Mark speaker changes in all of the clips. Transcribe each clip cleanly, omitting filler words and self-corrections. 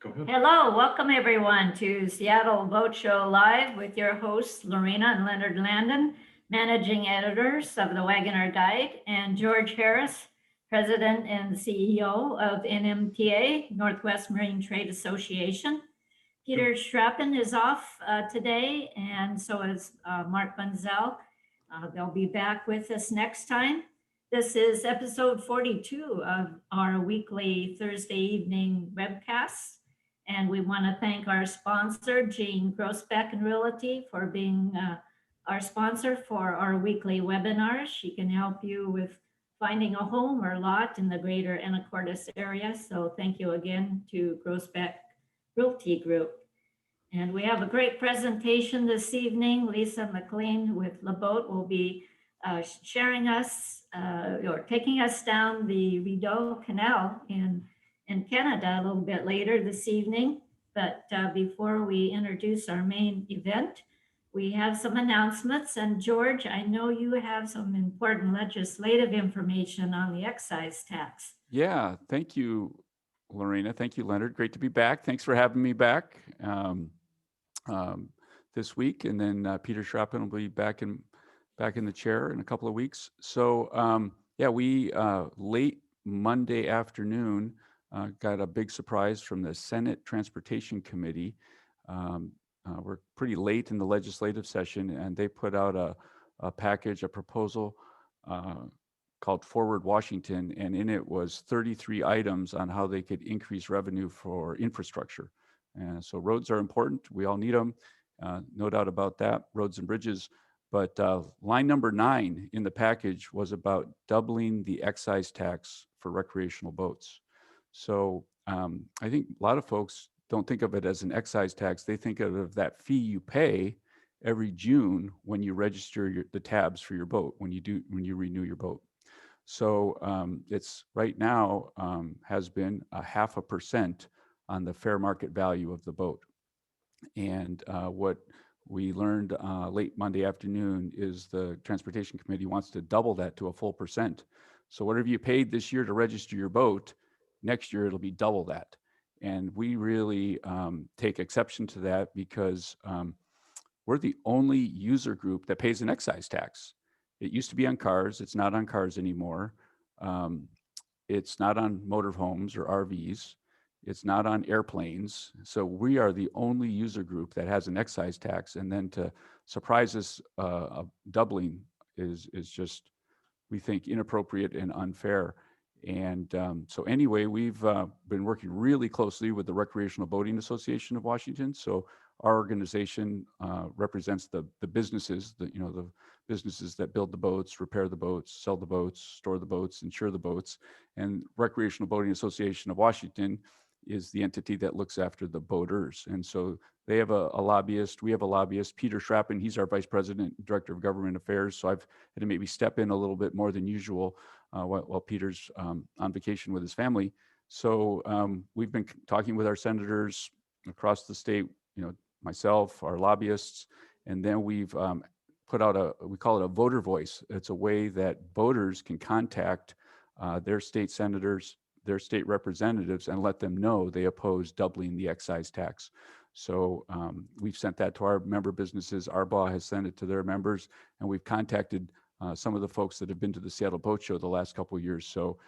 Speaker 1: Go ahead.
Speaker 2: Hello, welcome everyone to Seattle Boat Show Live with your hosts, Lorena and Leonard Landon, managing editors of the Wagoner Guide, and George Harris, president and CEO of NMTA, Northwest Marine Trade Association. Peter Schrappen is off today, and so is Mark Bunzel. They'll be back with us next time. This is episode 42 of our weekly Thursday evening webcasts. And we want to thank our sponsor, Jean Grossbeck and Realty, for being our sponsor for our weekly webinars. She can help you with finding a home or lot in the greater Anacortes area. So thank you again to Grossbeck Realty Group. And we have a great presentation this evening. Lisa McLean with LeBoat will be sharing us or taking us down the Rideau Canal in Canada a little bit later this evening. But before we introduce our main event, we have some announcements. And George, I know you have some important legislative information on the excise tax.
Speaker 3: Yeah, thank you, Lorena. Thank you, Leonard. Great to be back. Thanks for having me back this week. And then Peter Schrappen will be back in the chair in a couple of weeks. So yeah, we late Monday afternoon got a big surprise from the Senate Transportation Committee. We're pretty late in the legislative session, and they put out a package, a proposal called Forward Washington, and in it was 33 items on how they could increase revenue for infrastructure. And so roads are important. We all need them, no doubt about that, roads and bridges. But line number 9 in the package was about doubling the excise tax for recreational boats. So I think a lot of folks don't think of it as an excise tax. They think of that fee you pay every June when you register the tabs for your boat, when you renew your boat. So it's right now has been 0.5% on the fair market value of the boat. And what we learned late Monday afternoon is the Transportation Committee wants to double that to a full percent. So whatever you paid this year to register your boat, next year it'll be double that. And we really take exception to that because we're the only user group that pays an excise tax. It used to be on cars. It's not on cars anymore. It's not on motorhomes or RVs. It's not on airplanes. So we are the only user group that has an excise tax. And then to surprise us doubling is just, we think, inappropriate and unfair. And so anyway, we've been working really closely with the Recreational Boating Association of Washington. So our organization represents the businesses, the businesses that build the boats, repair the boats, sell the boats, store the boats, insure the boats. And Recreational Boating Association of Washington is the entity that looks after the boaters. And so they have a lobbyist. We have a lobbyist, Peter Schrappen. He's our vice president, director of government affairs. So I've had to maybe step in a little bit more than usual while Peter's on vacation with his family. So we've been talking with our senators across the state, myself, our lobbyists, and then we've put out we call it a voter voice. It's a way that voters can contact their state senators, their state representatives, and let them know they oppose doubling the excise tax. So we've sent that to our member businesses. Arbaugh has sent it to their members, and we've contacted some of the folks that have been to the Seattle Boat Show the last couple of years. So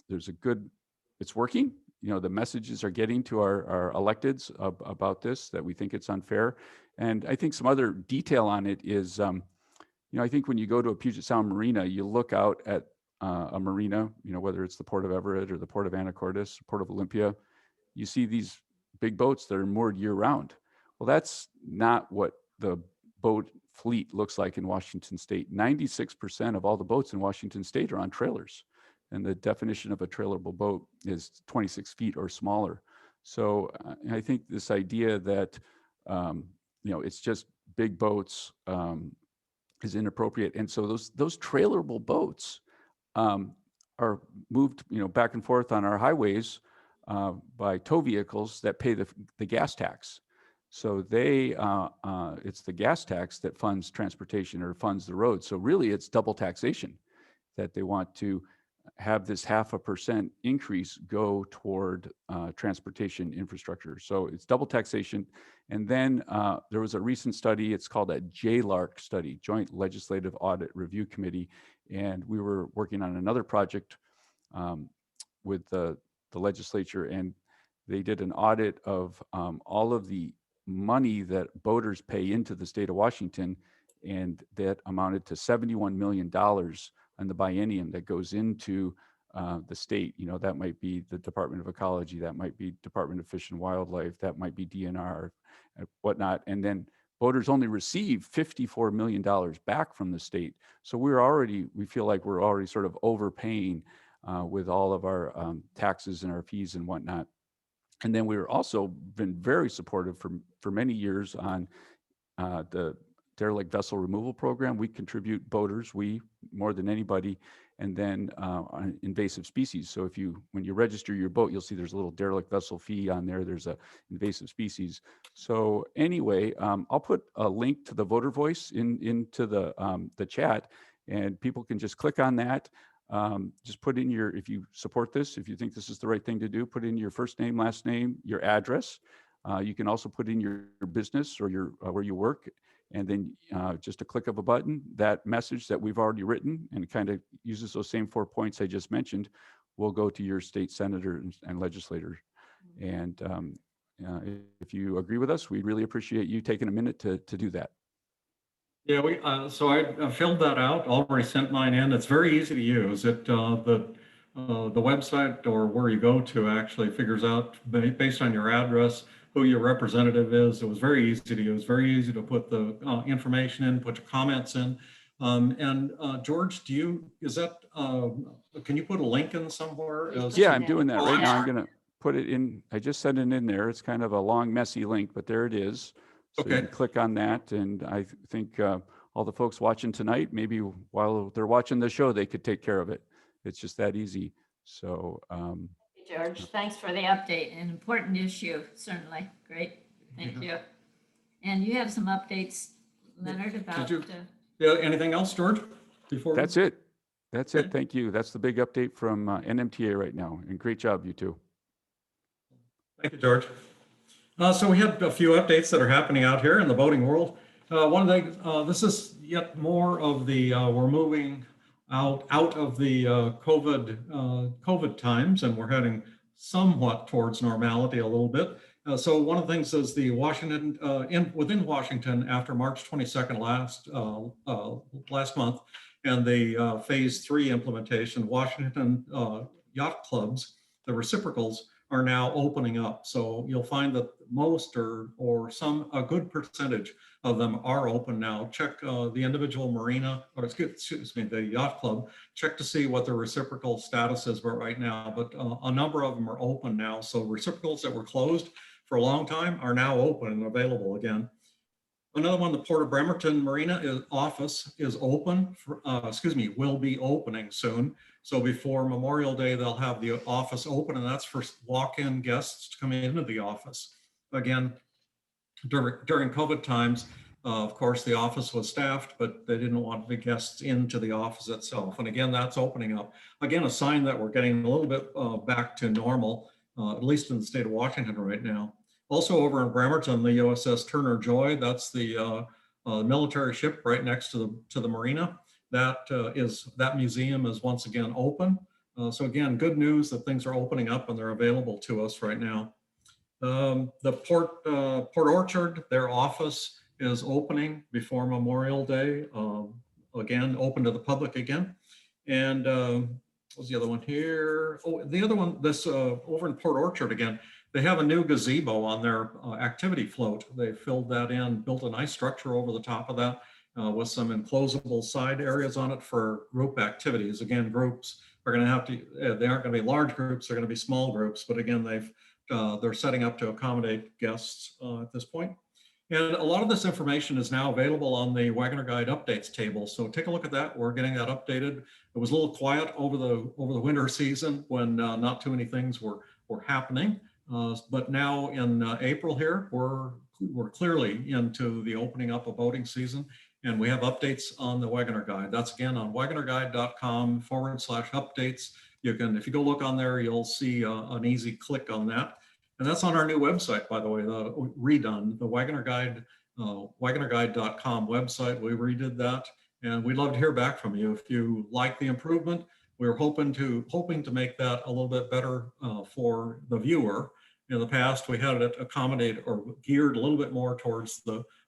Speaker 3: it's working. The messages are getting to our electeds about this, that we think it's unfair. And I think some other detail on it is, I think when you go to a Puget Sound marina, you look out at a marina, whether it's the Port of Everett or the Port of Anacortes, Port of Olympia, you see these big boats that are moored year round. Well, that's not what the boat fleet looks like in Washington State. 96% of all the boats in Washington State are on trailers. And the definition of a trailerable boat is 26 feet or smaller. So I think this idea that, it's just big boats is inappropriate. And so those trailerable boats are moved, back and forth on our highways by tow vehicles that pay the gas tax. So it's the gas tax that funds transportation or funds the road. So really it's double taxation that they want to have this 0.5% increase go toward transportation infrastructure. So it's double taxation. And then there was a recent study, it's called a JLARC study, Joint Legislative Audit Review Committee. And we were working on another project with the legislature, and they did an audit of all of the money that boaters pay into the state of Washington, and that amounted to $71 million on the biennium that goes into the state. You know, that might be the Department of Ecology, that might be Department of Fish and Wildlife, that might be DNR, and whatnot. And then boaters only receive $54 million back from the state. So we feel like we're already sort of overpaying with all of our taxes and our fees and whatnot. And then we're also been very supportive for many years on the derelict vessel removal program. We contribute boaters, we more than anybody, and then on invasive species. So when you register your boat, you'll see there's a little derelict vessel fee on there. There's a invasive species. So anyway, I'll put a link to the voter voice into the chat, and people can just click on that. Just put in if you support this, if you think this is the right thing to do, put in your first name, last name, your address. You can also put in your business or where you work, and then just a click of a button, that message that we've already written and kind of uses those same 4 points I just mentioned will go to your state senator and legislators. And if you agree with us, we'd really appreciate you taking a minute to do that.
Speaker 1: Yeah, so I filled that out, already sent mine in. It's very easy to use. The website or where you go to actually figures out based on your address who your representative is. It was very easy to use, very easy to put the information in, put your comments in. George, can you put a link in somewhere?
Speaker 3: Yeah, I'm doing that right now. I'm going to put it in. I just sent it in there. It's kind of a long, messy link, but there it is. So you can click on that. And I think all the folks watching tonight, maybe while they're watching the show, they could take care of it. It's just that easy. So,
Speaker 2: George, thanks for the update. An important issue, certainly. Great. Thank you. And you have some updates, Leonard, about...
Speaker 1: anything else, George?
Speaker 3: That's it. That's it. Thank you. That's the big update from NMTA right now. And great job, you two.
Speaker 1: Thank you, George. So we have a few updates that are happening out here in the boating world. One of the, this is yet more of the, we're moving out of the COVID times, and we're heading somewhat towards normality a little bit. So one of the things is the Washington, within Washington after March 22nd last month, and the phase 3 implementation, Washington yacht clubs, the reciprocals, are now opening up. So you'll find that most a good percentage of them are open now. Check the individual marina, or excuse me, the yacht club, check to see what the reciprocal status is right now. But a number of them are open now. So reciprocals that were closed for a long time are now open and available again. Another one, the Port of Bremerton Marina office is open, will be opening soon. So before Memorial Day, they'll have the office open, and that's for walk-in guests to come into the office. Again, during COVID times, of course, the office was staffed, but they didn't want the guests into the office itself. And again, that's opening up. Again, a sign that we're getting a little bit back to normal, at least in the state of Washington right now. Also over in Bremerton, the USS Turner Joy, that's the military ship right next to the marina. That museum is once again open. So again, good news that things are opening up and they're available to us right now. The Port Orchard, their office is opening before Memorial Day. Again, open to the public again. And what's the other one here? Oh, the other one, this over in Port Orchard again, they have a new gazebo on their activity float. They filled that in, built a nice structure over the top of that with some enclosable side areas on it for group activities. Again, groups are going to have to, they aren't going to be large groups, they're going to be small groups, but again, they're setting up to accommodate guests at this point. And a lot of this information is now available on the Wagoner Guide updates table. So take a look at that. We're getting that updated. It was a little quiet over the winter season when not too many things were happening. But now in April here, we're clearly into the opening up of boating season. And we have updates on the Wagoner Guide. That's again on wagonerguide.com/updates. You can, if you go look on there, you'll see an easy click on that. And that's on our new website, by the way, the redone, the Wagoner Guide, wagonerguide.com website. We redid that. And we'd love to hear back from you. If you like the improvement, we're hoping to make that a little bit better for the viewer. In the past, we had it accommodate or geared a little bit more towards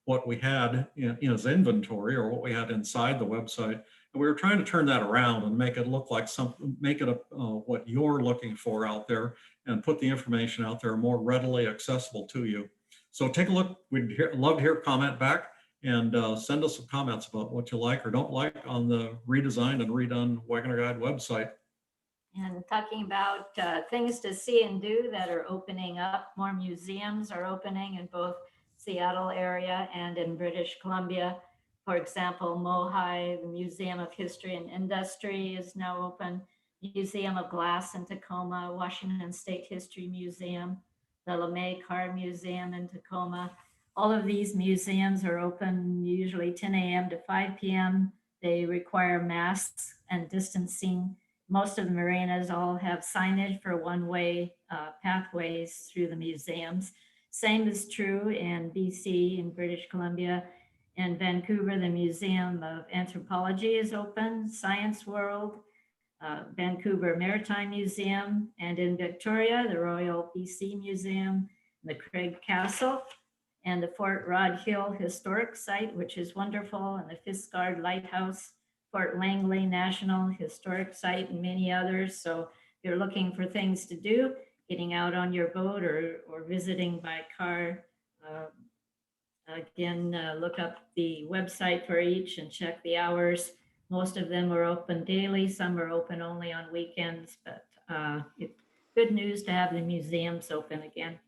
Speaker 1: what we had in his inventory or what we had inside the website. And we were trying to turn that around and make it look like something, make it what you're looking for out there, and put the information out there more readily accessible to you. So take a look. We'd love to hear a comment back, and send us some comments about what you like or don't like on the redesigned and redone Wagoner Guide website.
Speaker 2: And talking about things to see and do that are opening up, more museums are opening in both Seattle area and in British Columbia. For example, MOHI, the Museum of History and Industry, is now open. Museum of Glass in Tacoma, Washington State History Museum, the LeMay Car Museum in Tacoma. All of these museums are open usually 10 a.m. to 5 p.m. They require masks and distancing. Most of the marinas all have signage for one-way pathways through the museums. Same is true in BC, in British Columbia. In Vancouver, the Museum of Anthropology is open, Science World, Vancouver Maritime Museum, and in Victoria, the Royal BC Museum, the Craig Castle, and the Fort Rod Hill Historic Site, which is wonderful, and the Fiskard Lighthouse, Fort Langley National Historic Site, and many others. So if you're looking for things to do, getting out on your boat or visiting by car, look up the website for each and check the hours. Most of them are open daily. Some are open only on weekends, but it's good news to have the museums open again.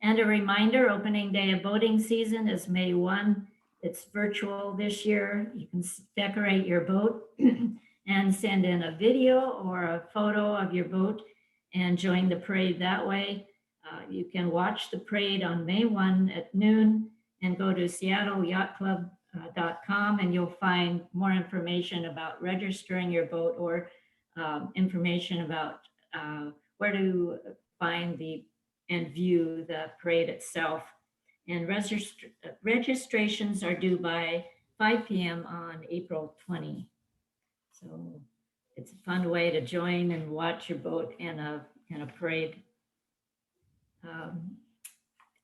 Speaker 2: And a reminder, opening day of boating season is May 1. It's virtual this year. You can decorate your boat and send in a video or a photo of your boat and join the parade that way. You can watch the parade on May 1 at noon and go to seattleyachtclub.com and you'll find more information about registering your boat or information about where to find and view the parade itself. And registrations are due by 5 p.m. on April 20. So it's a fun way to join and watch your boat in a parade.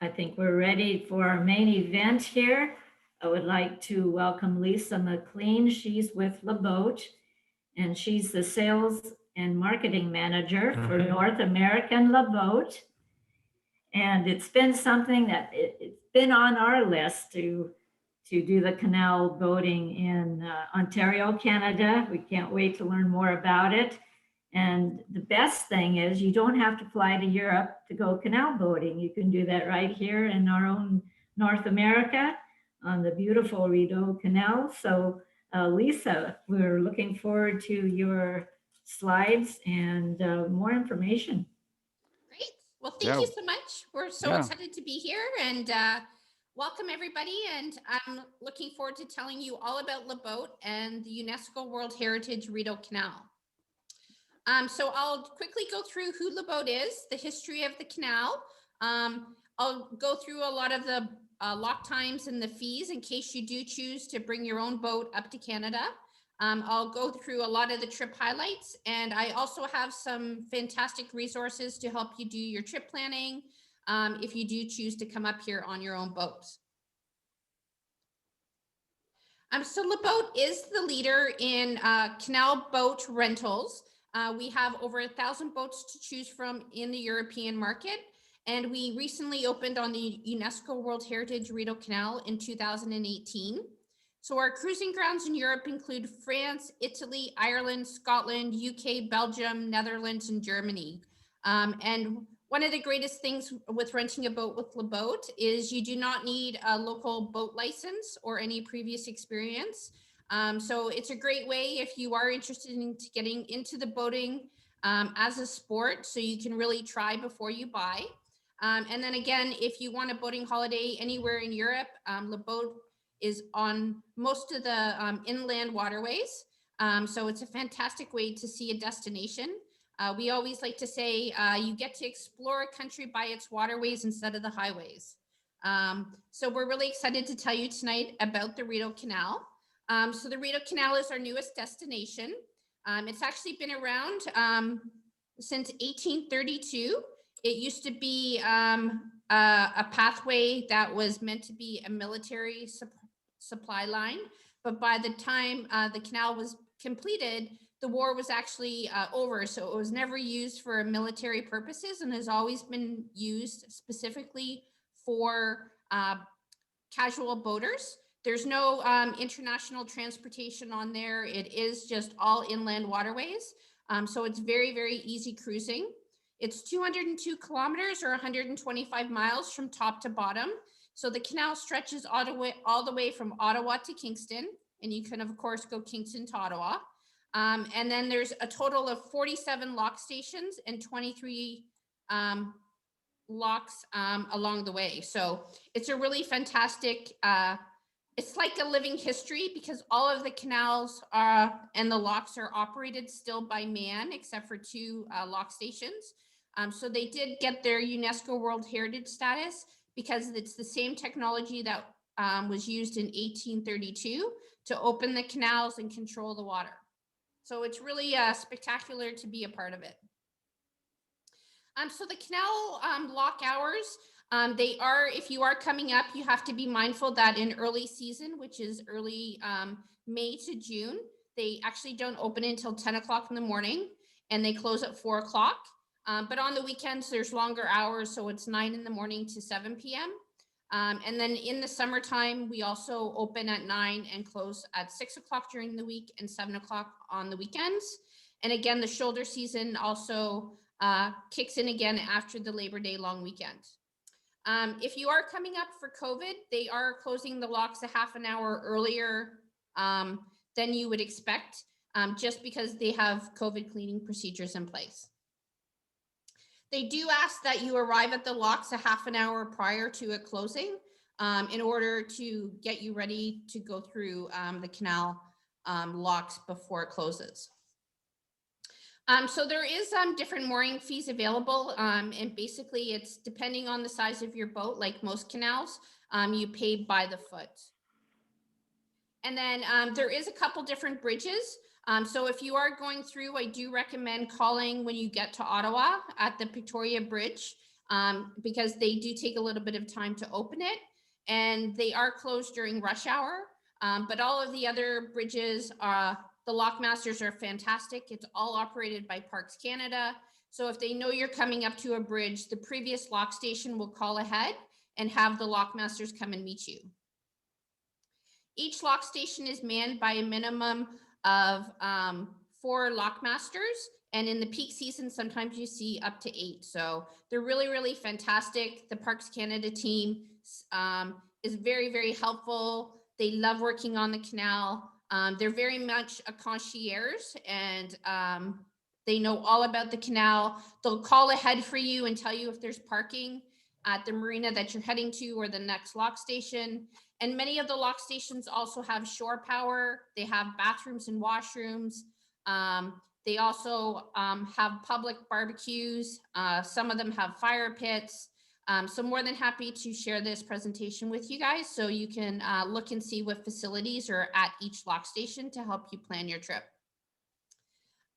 Speaker 2: I think we're ready for our main event here. I would like to welcome Lisa McLean. She's with LeBoat, and she's the sales and marketing manager for North American LeBoat. And it's been something that it's been on our list to do the canal boating in Ontario, Canada. We can't wait to learn more about it. And the best thing is you don't have to fly to Europe to go canal boating. You can do that right here in our own North America on the beautiful Rideau Canal. So Lisa, we're looking forward to your slides and more information.
Speaker 4: Great. Well, thank you so much. We're so excited to be here and welcome everybody. And I'm looking forward to telling you all about LeBoat and the UNESCO World Heritage Rideau Canal. So I'll quickly go through who LeBoat is, the history of the canal. I'll go through a lot of the lock times and the fees in case you do choose to bring your own boat up to Canada. I'll go through a lot of the trip highlights, and I also have some fantastic resources to help you do your trip planning if you do choose to come up here on your own boats. So LeBoat is the leader in canal boat rentals. We have over 1,000 boats to choose from in the European market, and we recently opened on the UNESCO World Heritage Rideau Canal in 2018. So our cruising grounds in Europe include France, Italy, Ireland, Scotland, UK, Belgium, Netherlands, and Germany. And one of the greatest things with renting a boat with LeBoat is you do not need a local boat license or any previous experience. So it's a great way if you are interested in getting into the boating as a sport, so you can really try before you buy. And then again, if you want a boating holiday anywhere in Europe, LeBoat is on most of the inland waterways. So it's a fantastic way to see a destination. We always like to say you get to explore a country by its waterways instead of the highways. So we're really excited to tell you tonight about the Rideau Canal. So the Rideau Canal is our newest destination. It's actually been around since 1832. It used to be a pathway that was meant to be a military supply line, but by the time the canal was completed, the war was actually over, so it was never used for military purposes and has always been used specifically for casual boaters. There's no international transportation on there. It is just all inland waterways. So it's very, very easy cruising. It's 202 kilometers or 125 miles from top to bottom. So the canal stretches all the way from Ottawa to Kingston. And you can, of course, go Kingston to Ottawa. And then there's a total of 47 lock stations and 23 locks along the way. So it's a really fantastic, it's like a living history because all of the canals and the locks are operated still by man, except for 2 lock stations. So they did get their UNESCO World Heritage status because it's the same technology that was used in 1832 to open the canals and control the water. So it's really spectacular to be a part of it. So the canal lock hours, they are, if you are coming up, you have to be mindful that in early season, which is early May to June, they actually don't open until 10 o'clock in the morning and they close at 4 o'clock. But on the weekends, there's longer hours. So it's 9 in the morning to 7 p.m. And then in the summertime, we also open at 9 and close at 6 o'clock during the week and 7 o'clock on the weekends. And again, the shoulder season also kicks in again after the Labor Day long weekend. If you are coming up for COVID, they are closing the locks a half an hour earlier than you would expect, just because they have COVID cleaning procedures in place. They do ask that you arrive at the locks a half an hour prior to it closing in order to get you ready to go through the canal locks before it closes. So there is different mooring fees available, and basically it's depending on the size of your boat. Like most canals, you pay by the foot. And then there is a couple different bridges. So if you are going through, I do recommend calling when you get to Ottawa at the Victoria Bridge, because they do take a little bit of time to open it, and they are closed during rush hour. But all of the other bridges the lockmasters are fantastic. It's all operated by Parks Canada. So if they know you're coming up to a bridge, the previous lock station will call ahead and have the lockmasters come and meet you. Each lock station is manned by a minimum of 4 lockmasters. And in the peak season, sometimes you see up to 8. So they're really, really fantastic. The Parks Canada team is very, very helpful. They love working on the canal. They're very much a concierge, and they know all about the canal. They'll call ahead for you and tell you if there's parking at the marina that you're heading to or the next lock station. And many of the lock stations also have shore power. They have bathrooms and washrooms. They also have public barbecues. Some of them have fire pits. So more than happy to share this presentation with you guys so you can look and see what facilities are at each lock station to help you plan your trip.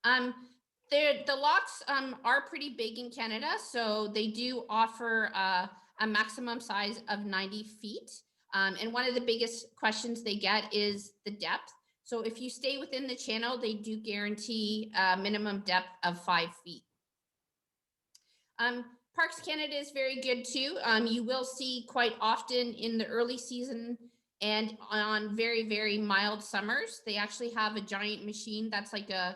Speaker 4: The locks are pretty big in Canada, so they do offer a maximum size of 90 feet. And one of the biggest questions they get is the depth. So if you stay within the channel, they do guarantee a minimum depth of 5 feet. Parks Canada is very good too. You will see quite often in the early season and on very, very mild summers, they actually have a giant machine that's like a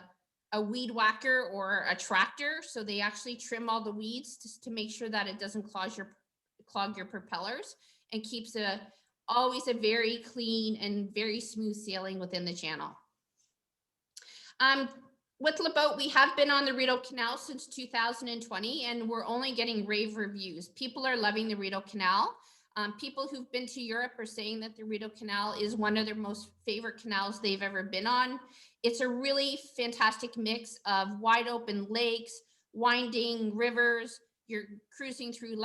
Speaker 4: weed whacker or a tractor. So they actually trim all the weeds just to make sure that it doesn't clog your propellers, and keeps always a very clean and very smooth sailing within the channel. With LeBoat, we have been on the Rideau Canal since 2020, and we're only getting rave reviews. People are loving the Rideau Canal. People who've been to Europe are saying that the Rideau Canal is one of their most favorite canals they've ever been on. It's a really fantastic mix of wide open lakes, winding rivers. You're cruising through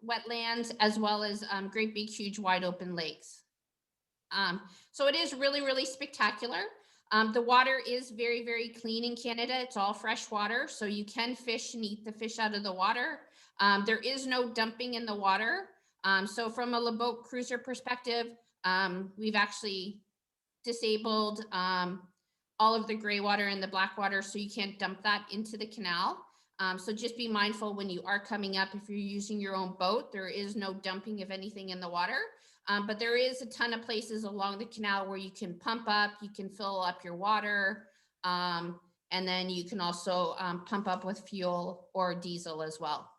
Speaker 4: wetlands, as well as great big, huge, wide open lakes. So it is really, really spectacular. The water is very, very clean in Canada. It's all fresh water, so you can fish and eat the fish out of the water. There is no dumping in the water. So from a boat cruiser perspective, we've actually disabled all of the gray water and the black water, so you can't dump that into the canal. So just be mindful when you are coming up, if you're using your own boat, there is no dumping of anything in the water. But there is a ton of places along the canal where you can pump up, you can fill up your water, and then you can also pump up with fuel or diesel as well.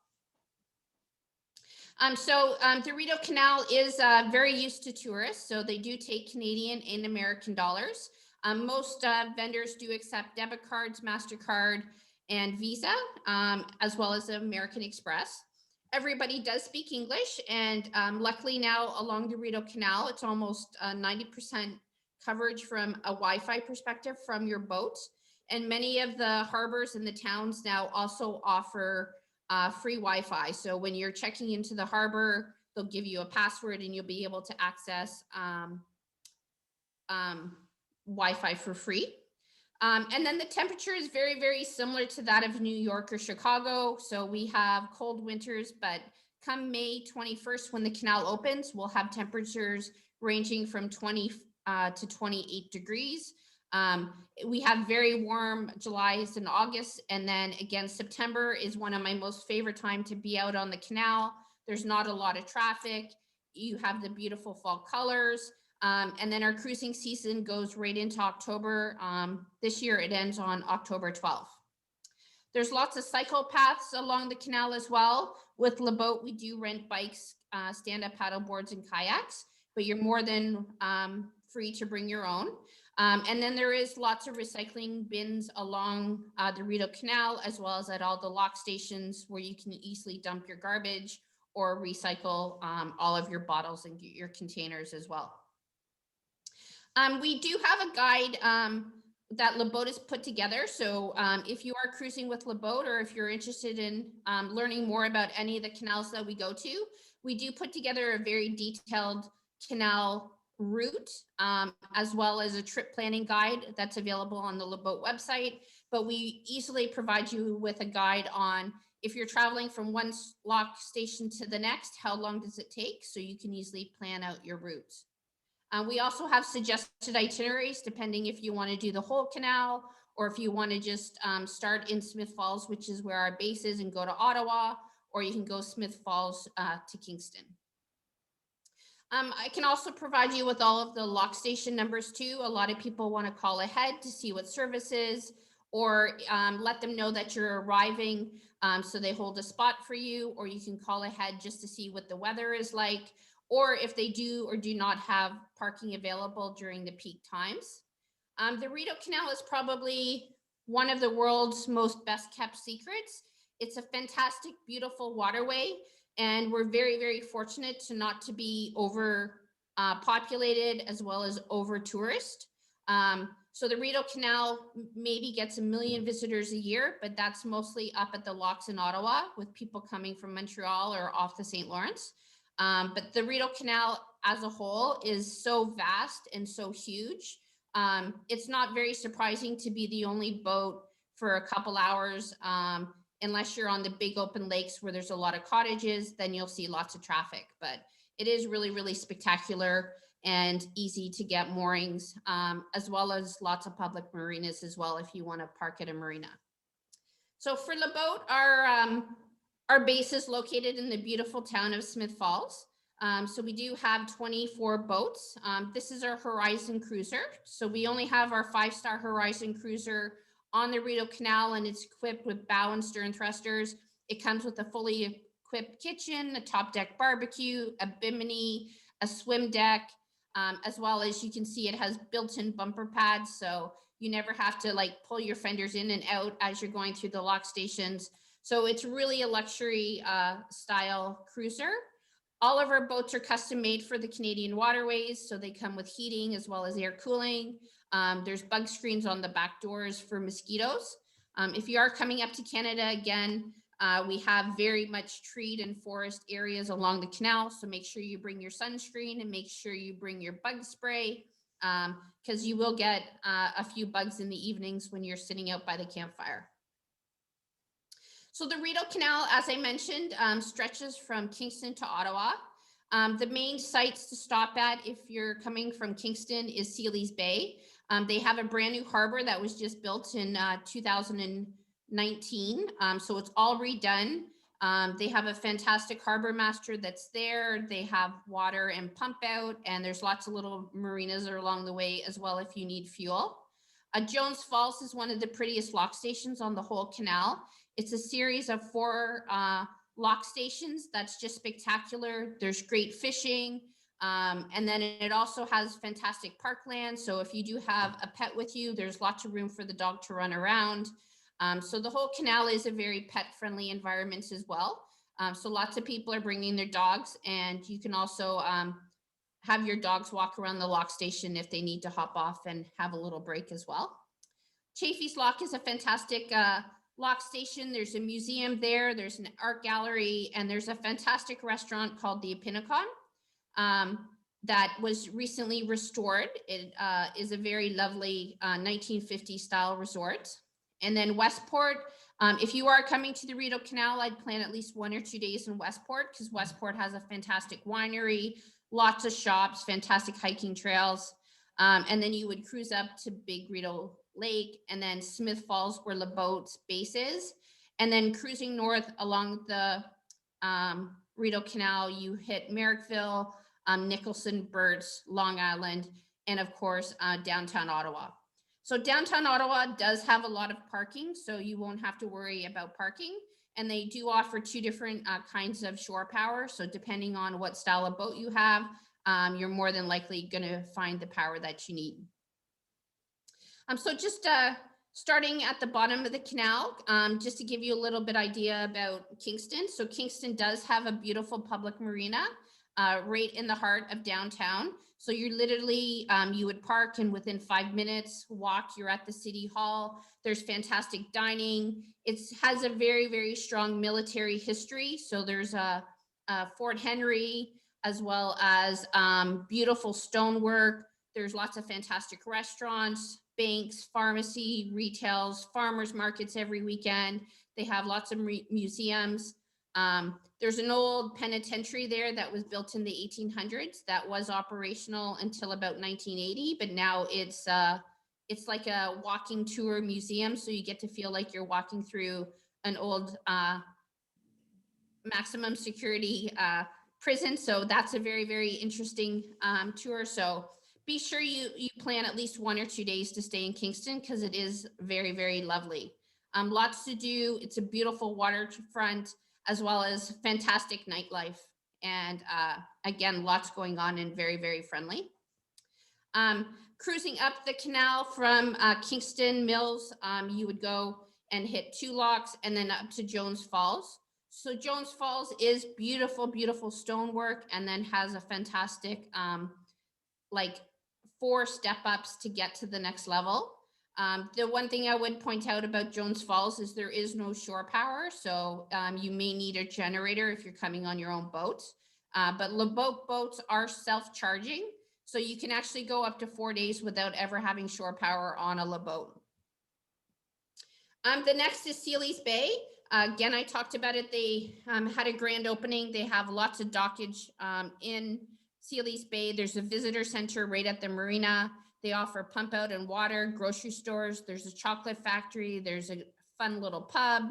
Speaker 4: The Rideau Canal is very used to tourists, so they do take Canadian and American dollars. Most vendors do accept debit cards, MasterCard, and Visa, as well as American Express. Everybody does speak English, and luckily now along the Rideau Canal, it's almost 90% coverage from a Wi-Fi perspective from your boat. And many of the harbors and the towns now also offer free Wi-Fi. So when you're checking into the harbor, they'll give you a password and you'll be able to access Wi-Fi for free. And then the temperature is very, very similar to that of New York or Chicago. So we have cold winters, but come May 21st, when the canal opens, we'll have temperatures ranging from 20 to 28 degrees. We have very warm Julys and August. And then again, September is one of my most favorite time to be out on the canal. There's not a lot of traffic. You have the beautiful fall colors. And then our cruising season goes right into October. This year it ends on October 12th. There's lots of cycle paths along the canal as well. With Le Boat, we do rent bikes, stand-up paddle boards, and kayaks, but you're more than free to bring your own. And then there is lots of recycling bins along the Rideau Canal, as well as at all the lock stations where you can easily dump your garbage or recycle all of your bottles and your containers as well. We do have a guide that Le Boat has put together. So if you are cruising with Le Boat, or if you're interested in learning more about any of the canals that we go to, we do put together a very detailed canal route, as well as a trip planning guide that's available on the Le Boat website. But we easily provide you with a guide on, if you're traveling from one lock station to the next, how long does it take? So you can easily plan out your routes. We also have suggested itineraries, depending if you want to do the whole canal, or if you want to just start in Smith Falls, which is where our base is, and go to Ottawa, or you can go Smith Falls to Kingston. I can also provide you with all of the lock station numbers too. A lot of people want to call ahead to see what services, or let them know that you're arriving, so they hold a spot for you, or you can call ahead just to see what the weather is like, or if they do or do not have parking available during the peak times. The Rideau Canal is probably one of the world's most best kept secrets. It's a fantastic, beautiful waterway, and we're very, very fortunate to not to be over populated as well as over tourist. So the Rideau Canal maybe gets 1 million visitors a year, but that's mostly up at the locks in Ottawa, with people coming from Montreal or off the St. Lawrence. But the Rideau Canal as a whole is so vast and so huge. It's not very surprising to be the only boat for a couple hours, unless you're on the big open lakes where there's a lot of cottages, then you'll see lots of traffic. But it is really, really spectacular and easy to get moorings, as well as lots of public marinas as well if you want to park at a marina. So for Le Boat, our base is located in the beautiful town of Smith Falls. So we do have 24 boats. This is our Horizon Cruiser. So we only have our 5-star Horizon Cruiser on the Rideau Canal, and it's equipped with bow and stern thrusters. It comes with a fully equipped kitchen, a top deck barbecue, a bimini, a swim deck, as well as you can see it has built-in bumper pads. So you never have to like pull your fenders in and out as you're going through the lock stations. So it's really a luxury style cruiser. All of our boats are custom made for the Canadian waterways, so they come with heating as well as air cooling. There's bug screens on the back doors for mosquitoes. If you are coming up to Canada, again, we have very much treed and forest areas along the canal, so make sure you bring your sunscreen and make sure you bring your bug spray, because you will get a few bugs in the evenings when you're sitting out by the campfire. So the Rideau Canal, as I mentioned, stretches from Kingston to Ottawa. The main sites to stop at if you're coming from Kingston is Sealy's Bay. They have a brand new harbor that was just built in 2019. So it's all redone. They have a fantastic harbor master that's there. They have water and pump out, and there's lots of little marinas along the way as well if you need fuel. Jones Falls is one of the prettiest lock stations on the whole canal. It's a series of 4 lock stations that's just spectacular. There's great fishing. And then it also has fantastic parkland. So if you do have a pet with you, there's lots of room for the dog to run around. So the whole canal is a very pet-friendly environment as well. So lots of people are bringing their dogs, and you can also have your dogs walk around the lock station if they need to hop off and have a little break as well. Chaffee's Lock is a fantastic lock station. There's a museum there, there's an art gallery, and there's a fantastic restaurant called the Epinicon that was recently restored. It is a very lovely 1950s style resort. And then Westport, if you are coming to the Rideau Canal, I'd plan at least 1 or 2 days in Westport, because Westport has a fantastic winery, lots of shops, fantastic hiking trails. And then you would cruise up to Big Rideau Lake, and then Smith Falls, where LeBoat's base is. And then cruising north along the Rideau Canal, you hit Merrickville, Nicholson, Burt's, Long Island, and of course, downtown Ottawa. So downtown Ottawa does have a lot of parking, so you won't have to worry about parking. And they do offer 2 different kinds of shore power. So depending on what style of boat you have, you're more than likely going to find the power that you need. So just starting at the bottom of the canal, just to give you a little bit idea about Kingston. So Kingston does have a beautiful public marina right in the heart of downtown. So you're literally, you would park, and within 5 minutes walk, you're at the city hall. There's fantastic dining. It has a very, very strong military history. So there's a Fort Henry, as well as beautiful stonework. There's lots of fantastic restaurants, banks, pharmacy, retails, farmers markets every weekend. They have lots of museums. There's an old penitentiary there that was built in the 1800s that was operational until about 1980, but now it's like a walking tour museum. So you get to feel like you're walking through an old maximum security prison. So that's a very, very interesting tour. So be sure you plan at least 1 or 2 days to stay in Kingston, because it is very, very lovely. Lots to do. It's a beautiful waterfront, as well as fantastic nightlife. And again, lots going on, and very, very friendly. Cruising up the canal from Kingston Mills, you would go and hit 2 locks and then up to Jones Falls. So Jones Falls is beautiful, beautiful stonework, and then has a fantastic like 4 step-ups to get to the next level. The one thing I would point out about Jones Falls is there is no shore power. So you may need a generator if you're coming on your own boat. But LeBoat boats are self-charging. So you can actually go up to 4 days without ever having shore power on a LeBoat. The next is Sealy's Bay. Again, I talked about it. They had a grand opening. They have lots of dockage in Sealy's Bay. There's a visitor center right at the marina. They offer pump out and water, grocery stores. There's a chocolate factory. There's a fun little pub,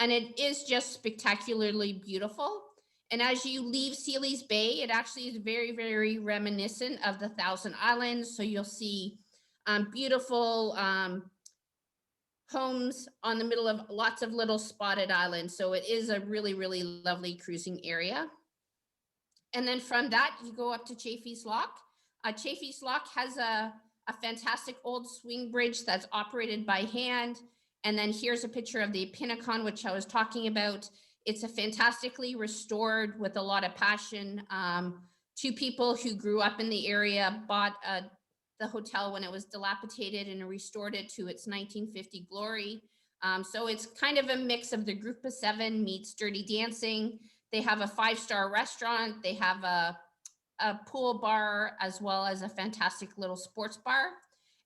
Speaker 4: and it is just spectacularly beautiful. And as you leave Sealy's Bay, it actually is very, very reminiscent of the Thousand Islands. So you'll see beautiful homes on the middle of lots of little spotted islands. So it is a really, really lovely cruising area. And then from that, you go up to Chaffee's Lock. Chaffee's Lock has a fantastic old swing bridge that's operated by hand. And then here's a picture of the Epinicon, which I was talking about. It's a fantastically restored with a lot of passion. Two people who grew up in the area bought the hotel when it was dilapidated and restored it to its 1950 glory. So it's kind of a mix of the Group of Seven meets Dirty Dancing. They have a 5-star restaurant. They have a pool bar, as well as a fantastic little sports bar.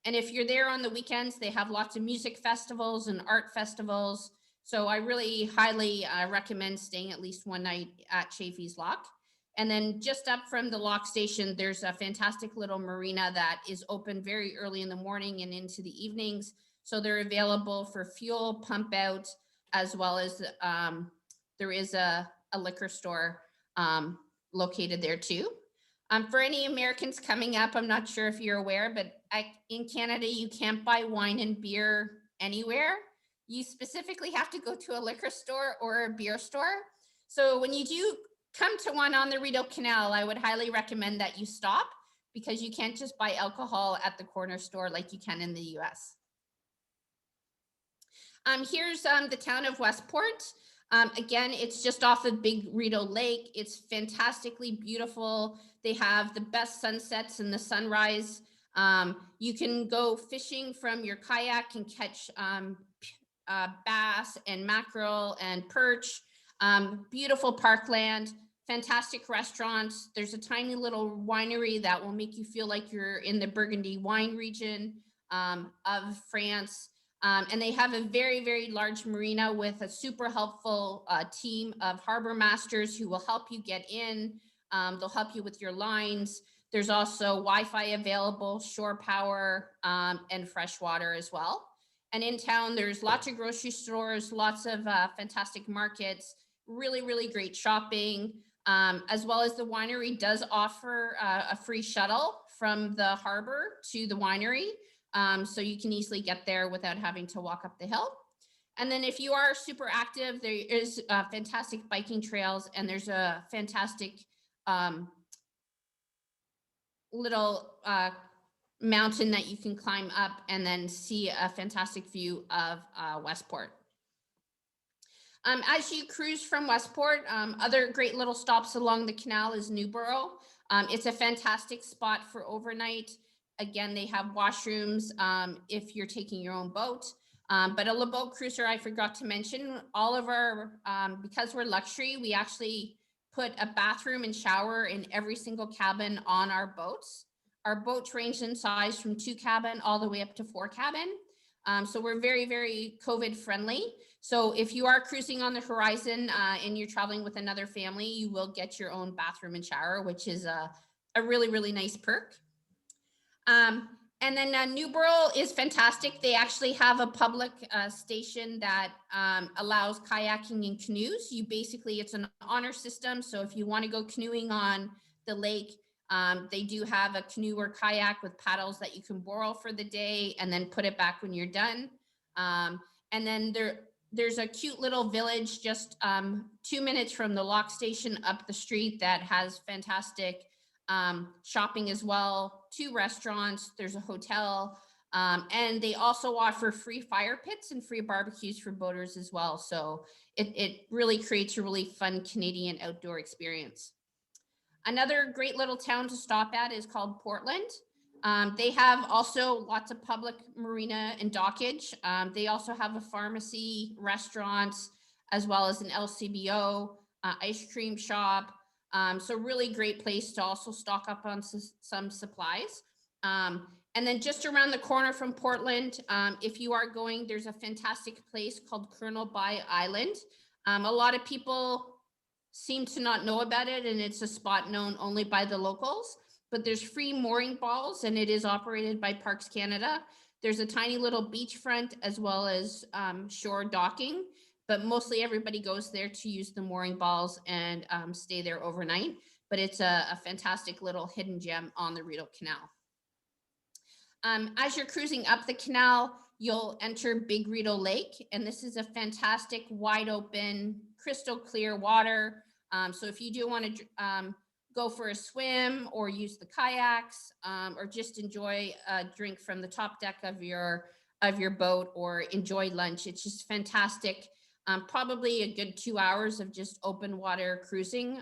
Speaker 4: And if you're there on the weekends, they have lots of music festivals and art festivals. So I really highly recommend staying at least one night at Chaffee's Lock. And then just up from the lock station, there's a fantastic little marina that is open very early in the morning and into the evenings. So they're available for fuel, pump out, as well as there is a liquor store located there too. For any Americans coming up, I'm not sure if you're aware, but in Canada, you can't buy wine and beer anywhere. You specifically have to go to a liquor store or a beer store. So when you do come to one on the Rideau Canal, I would highly recommend that you stop, because you can't just buy alcohol at the corner store like you can in the US. Here's the town of Westport. Again, it's just off the big Rideau Lake. It's fantastically beautiful. They have the best sunsets and the sunrise. You can go fishing from your kayak and catch bass and mackerel and perch. Beautiful parkland, fantastic restaurants. There's a tiny little winery that will make you feel like you're in the Burgundy wine region of France. And they have a very, very large marina with a super helpful team of harbor masters who will help you get in. They'll help you with your lines. There's also Wi-Fi available, shore power, and fresh water as well. And in town, there's lots of grocery stores, lots of fantastic markets, really, really great shopping, as well as the winery does offer a free shuttle from the harbor to the winery. So you can easily get there without having to walk up the hill. And then if you are super active, there is fantastic biking trails, and there's a fantastic little mountain that you can climb up and then see a fantastic view of Westport. As you cruise from Westport, other great little stops along the canal is Newborough. It's a fantastic spot for overnight. Again, they have washrooms if you're taking your own boat. But a La Boat Cruiser, I forgot to mention, all of our, because we're luxury, we actually put a bathroom and shower in every single cabin on our boats. Our boats range in size from 2 cabin all the way up to 4 cabin. So we're very, very COVID friendly. So if you are cruising on the horizon and you're traveling with another family, you will get your own bathroom and shower, which is a really, really nice perk. And then Newborough is fantastic. They actually have a public station that allows kayaking and canoes. It's an honor system. So if you want to go canoeing on the lake, they do have a canoe or kayak with paddles that you can borrow for the day and then put it back when you're done. And then there's a cute little village just 2 minutes from the lock station up the street that has fantastic shopping as well, 2 restaurants, there's a hotel, and they also offer free fire pits and free barbecues for boaters as well. So it really creates a really fun Canadian outdoor experience. Another great little town to stop at is called Portland. They have also lots of public marina and dockage. They also have a pharmacy, restaurants, as well as an LCBO, ice cream shop. So really great place to also stock up on some supplies. And then just around the corner from Portland, if you are going, there's a fantastic place called Colonel By Island. A lot of people seem to not know about it, and it's a spot known only by the locals, but there's free mooring balls, and it is operated by Parks Canada. There's a tiny little beachfront as well as shore docking, but mostly everybody goes there to use the mooring balls and stay there overnight. But it's a fantastic little hidden gem on the Rideau Canal. As you're cruising up the canal, you'll enter Big Rideau Lake, and this is a fantastic, wide open, crystal clear water. So if you do want to go for a swim or use the kayaks or just enjoy a drink from the top deck of your boat or enjoy lunch, it's just fantastic. probably a good 2 hours of just open water cruising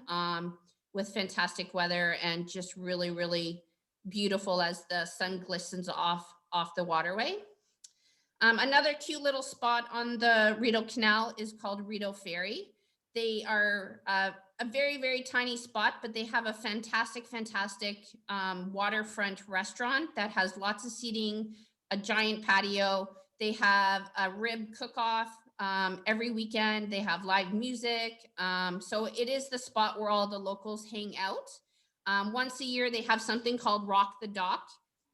Speaker 4: with fantastic weather and just really, really beautiful as the sun glistens off the waterway. Another cute little spot on the Rideau Canal is called Rideau Ferry. They are a very, very tiny spot, but they have a fantastic waterfront restaurant that has lots of seating, a giant patio. They have a rib cook-off every weekend. They have live music. So it is the spot where all the locals hang out. Once a year, they have something called Rock the Dock,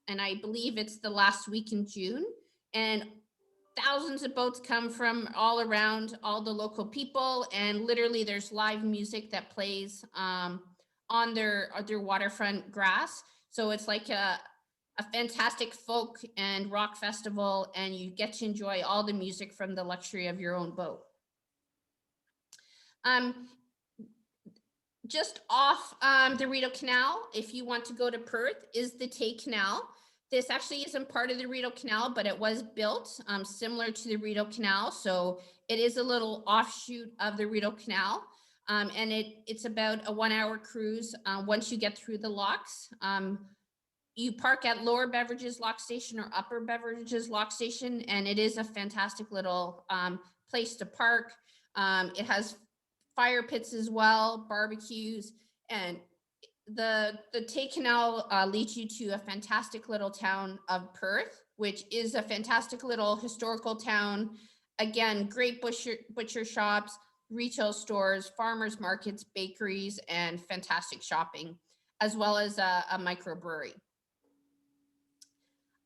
Speaker 4: and I believe it's the last week in June. And thousands of boats come from all around, all the local people, and literally there's live music that plays on their waterfront grass. So it's like a fantastic folk and rock festival, and you get to enjoy all the music from the luxury of your own boat. Just off the Rideau Canal, if you want to go to Perth, is the Tay Canal. This actually isn't part of the Rideau Canal, but it was built similar to the Rideau Canal. So it is a little offshoot of the Rideau Canal. And it's about a 1 hour cruise once you get through the locks. You park at Lower Beverages Lock Station or Upper Beverages Lock Station, and it is a fantastic little place to park. It has fire pits as well, barbecues, and the Tay Canal leads you to a fantastic little town of Perth, which is a fantastic little historical town. Again, great butcher shops, retail stores, farmers markets, bakeries, and fantastic shopping, as well as a microbrewery.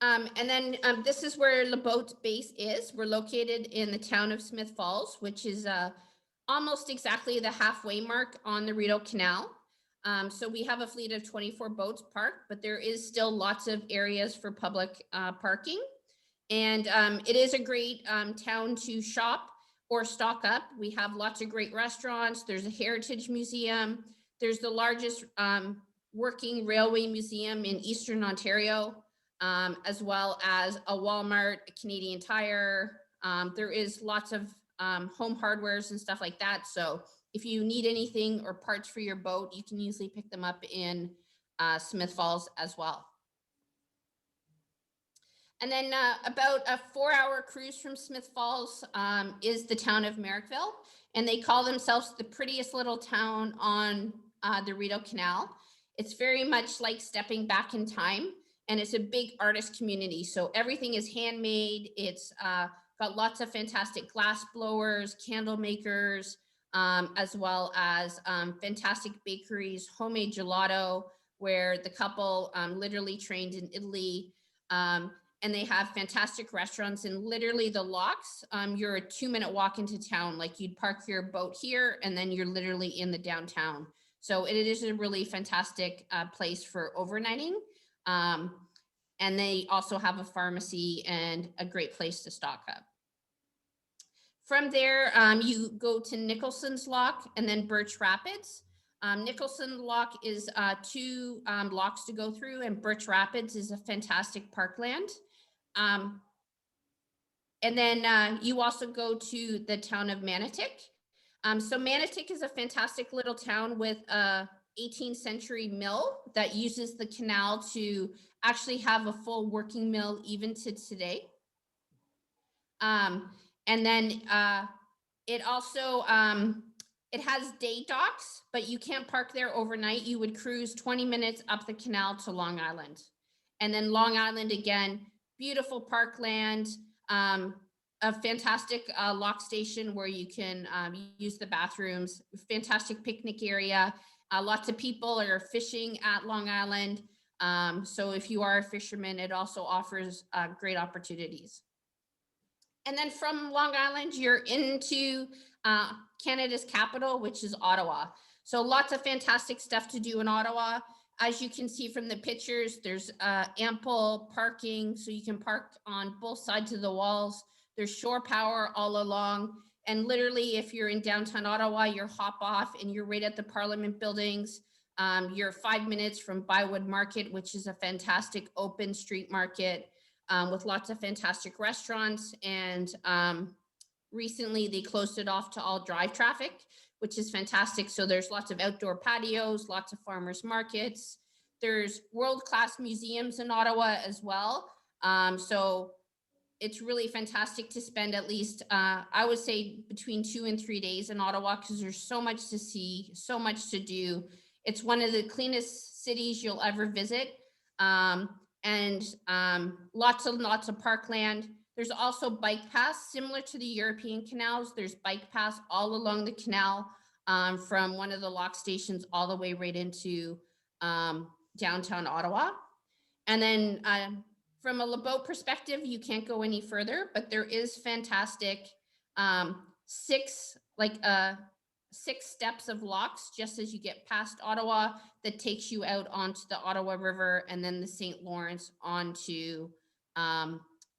Speaker 4: And then this is where the boat's base is. We're located in the town of Smith Falls, which is almost exactly the halfway mark on the Rideau Canal. So we have a fleet of 24 boats parked, but there is still lots of areas for public parking. And it is a great town to shop or stock up. We have lots of great restaurants. There's a heritage museum. There's the largest working railway museum in Eastern Ontario, as well as a Walmart, a Canadian Tire. There is lots of home hardwares and stuff like that. So if you need anything or parts for your boat, you can easily pick them up in Smith Falls as well. And then about a 4 hour cruise from Smith Falls is the town of Merrickville. And they call themselves the prettiest little town on the Rideau Canal. It's very much like stepping back in time. And it's a big artist community. So everything is handmade. It's got lots of fantastic glass blowers, candle makers, as well as fantastic bakeries, homemade gelato, where the couple literally trained in Italy. And they have fantastic restaurants in literally the locks. You're a 2-minute walk into town. Like you'd park your boat here and then you're literally in the downtown. So it is a really fantastic place for overnighting. And they also have a pharmacy and a great place to stock up. From there, you go to Nicholson's Lock and then Birch Rapids. Nicholson Lock is 2 locks to go through, and Birch Rapids is a fantastic parkland. And then you also go to the town of Manotick. So Manotick is a fantastic little town with a 18th century mill that uses the canal to actually have a full working mill even to today. And then it also, it has day docks, but you can't park there overnight. You would cruise 20 minutes up the canal to Long Island. And then Long Island again, beautiful parkland, a fantastic lock station where you can use the bathrooms, fantastic picnic area. Lots of people are fishing at Long Island. So if you are a fisherman, it also offers great opportunities. And then from Long Island, you're into Canada's capital, which is Ottawa. So lots of fantastic stuff to do in Ottawa. As you can see from the pictures, there's ample parking, so you can park on both sides of the walls. There's shore power all along. And literally, if you're in downtown Ottawa, you're hop off and you're right at the Parliament buildings. You're 5 minutes from Bywood Market, which is a fantastic open street market with lots of fantastic restaurants and recently they closed it off to all drive traffic, which is fantastic. So there's lots of outdoor patios, lots of farmers markets. There's world-class museums in Ottawa as well. So it's really fantastic to spend at least, I would say, between 2 and 3 days in Ottawa, because there's so much to see, so much to do. It's one of the cleanest cities you'll ever visit. And lots of parkland. There's also bike paths similar to the European canals. There's bike paths all along the canal, from one of the lock stations all the way right into downtown Ottawa. And then from a LeBeau perspective, you can't go any further, but there is fantastic six steps of locks just as you get past Ottawa that takes you out onto the Ottawa River and then the St. Lawrence onto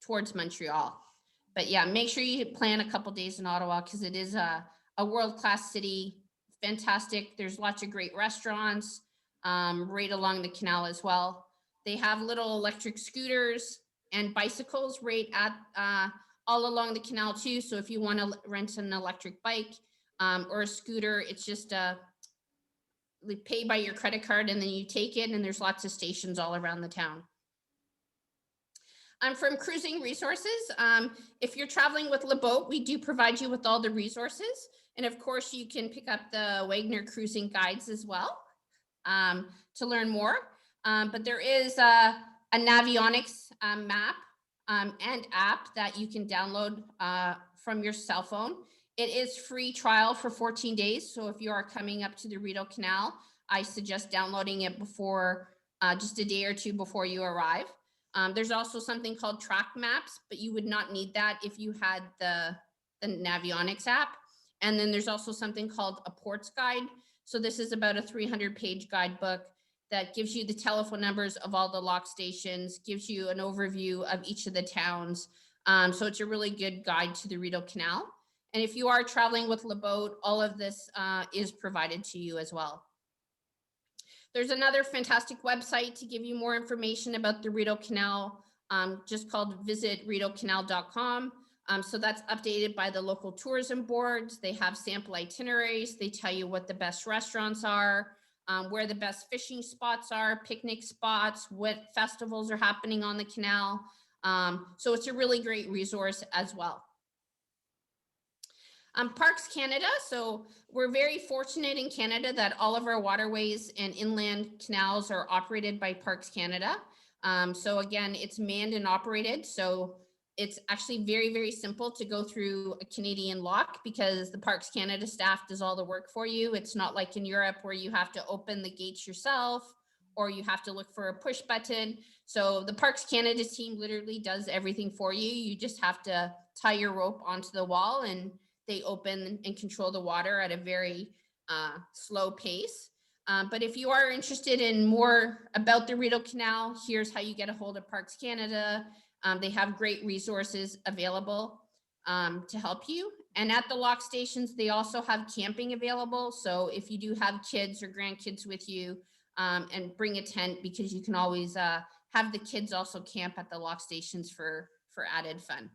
Speaker 4: towards Montreal. But yeah, make sure you plan a couple days in Ottawa because it is a world-class city. Fantastic. There's lots of great restaurants right along the canal as well. They have little electric scooters and bicycles right at all along the canal too. So if you want to rent an electric bike or a scooter, it's just they pay by your credit card and then you take it, and there's lots of stations all around the town. From Cruising Resources, if you're traveling with LeBeau, we do provide you with all the resources. And of course, you can pick up the Wagner Cruising Guides as well to learn more. But there is a Navionics map and app that you can download from your cell phone. It is free trial for 14 days. So if you are coming up to the Rideau Canal, I suggest downloading it before just a day or two before you arrive. There's also something called track maps, but you would not need that if you had the Navionics app. And then there's also something called a ports guide. So this is about a 300-page guidebook that gives you the telephone numbers of all the lock stations, gives you an overview of each of the towns. So it's a really good guide to the Rideau Canal. And if you are traveling with LeBeau, all of this is provided to you as well. There's another fantastic website to give you more information about the Rideau Canal, just called visitridaucanal.com. So that's updated by the local tourism boards. They have sample itineraries. They tell you what the best restaurants are, where the best fishing spots are, picnic spots, what festivals are happening on the canal. So it's a really great resource as well. Parks Canada. So we're very fortunate in Canada that all of our waterways and inland canals are operated by Parks Canada. So again, it's manned and operated. So it's actually very, very simple to go through a Canadian lock because the Parks Canada staff does all the work for you. It's not like in Europe where you have to open the gates yourself or you have to look for a push button. So the Parks Canada team literally does everything for you. You just have to tie your rope onto the wall and they open and control the water at a very slow pace. But if you are interested in more about the Rideau Canal, here's how you get a hold of Parks Canada. They have great resources available to help you. And at the lock stations, they also have camping available. So if you do have kids or grandkids with you, and bring a tent because you can always have the kids also camp at the lock stations for added fun.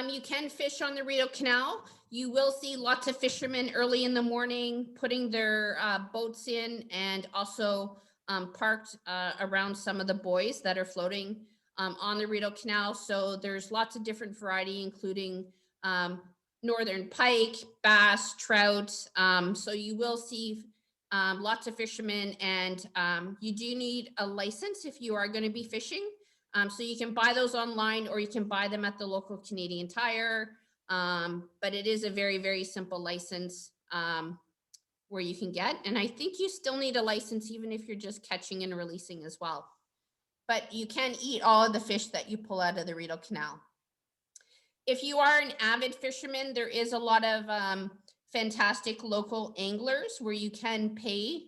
Speaker 4: You can fish on the Rideau Canal. You will see lots of fishermen early in the morning putting their boats in and also parked around some of the buoys that are floating on the Rideau Canal. So there's lots of different variety, including northern pike, bass, trout. So you will see lots of fishermen, and you do need a license if you are going to be fishing. So you can buy those online or you can buy them at the local Canadian Tire. But it is a very, very simple license where you can get. And I think you still need a license even if you're just catching and releasing as well. But you can eat all of the fish that you pull out of the Rideau Canal. If you are an avid fisherman, there is a lot of fantastic local anglers where you can pay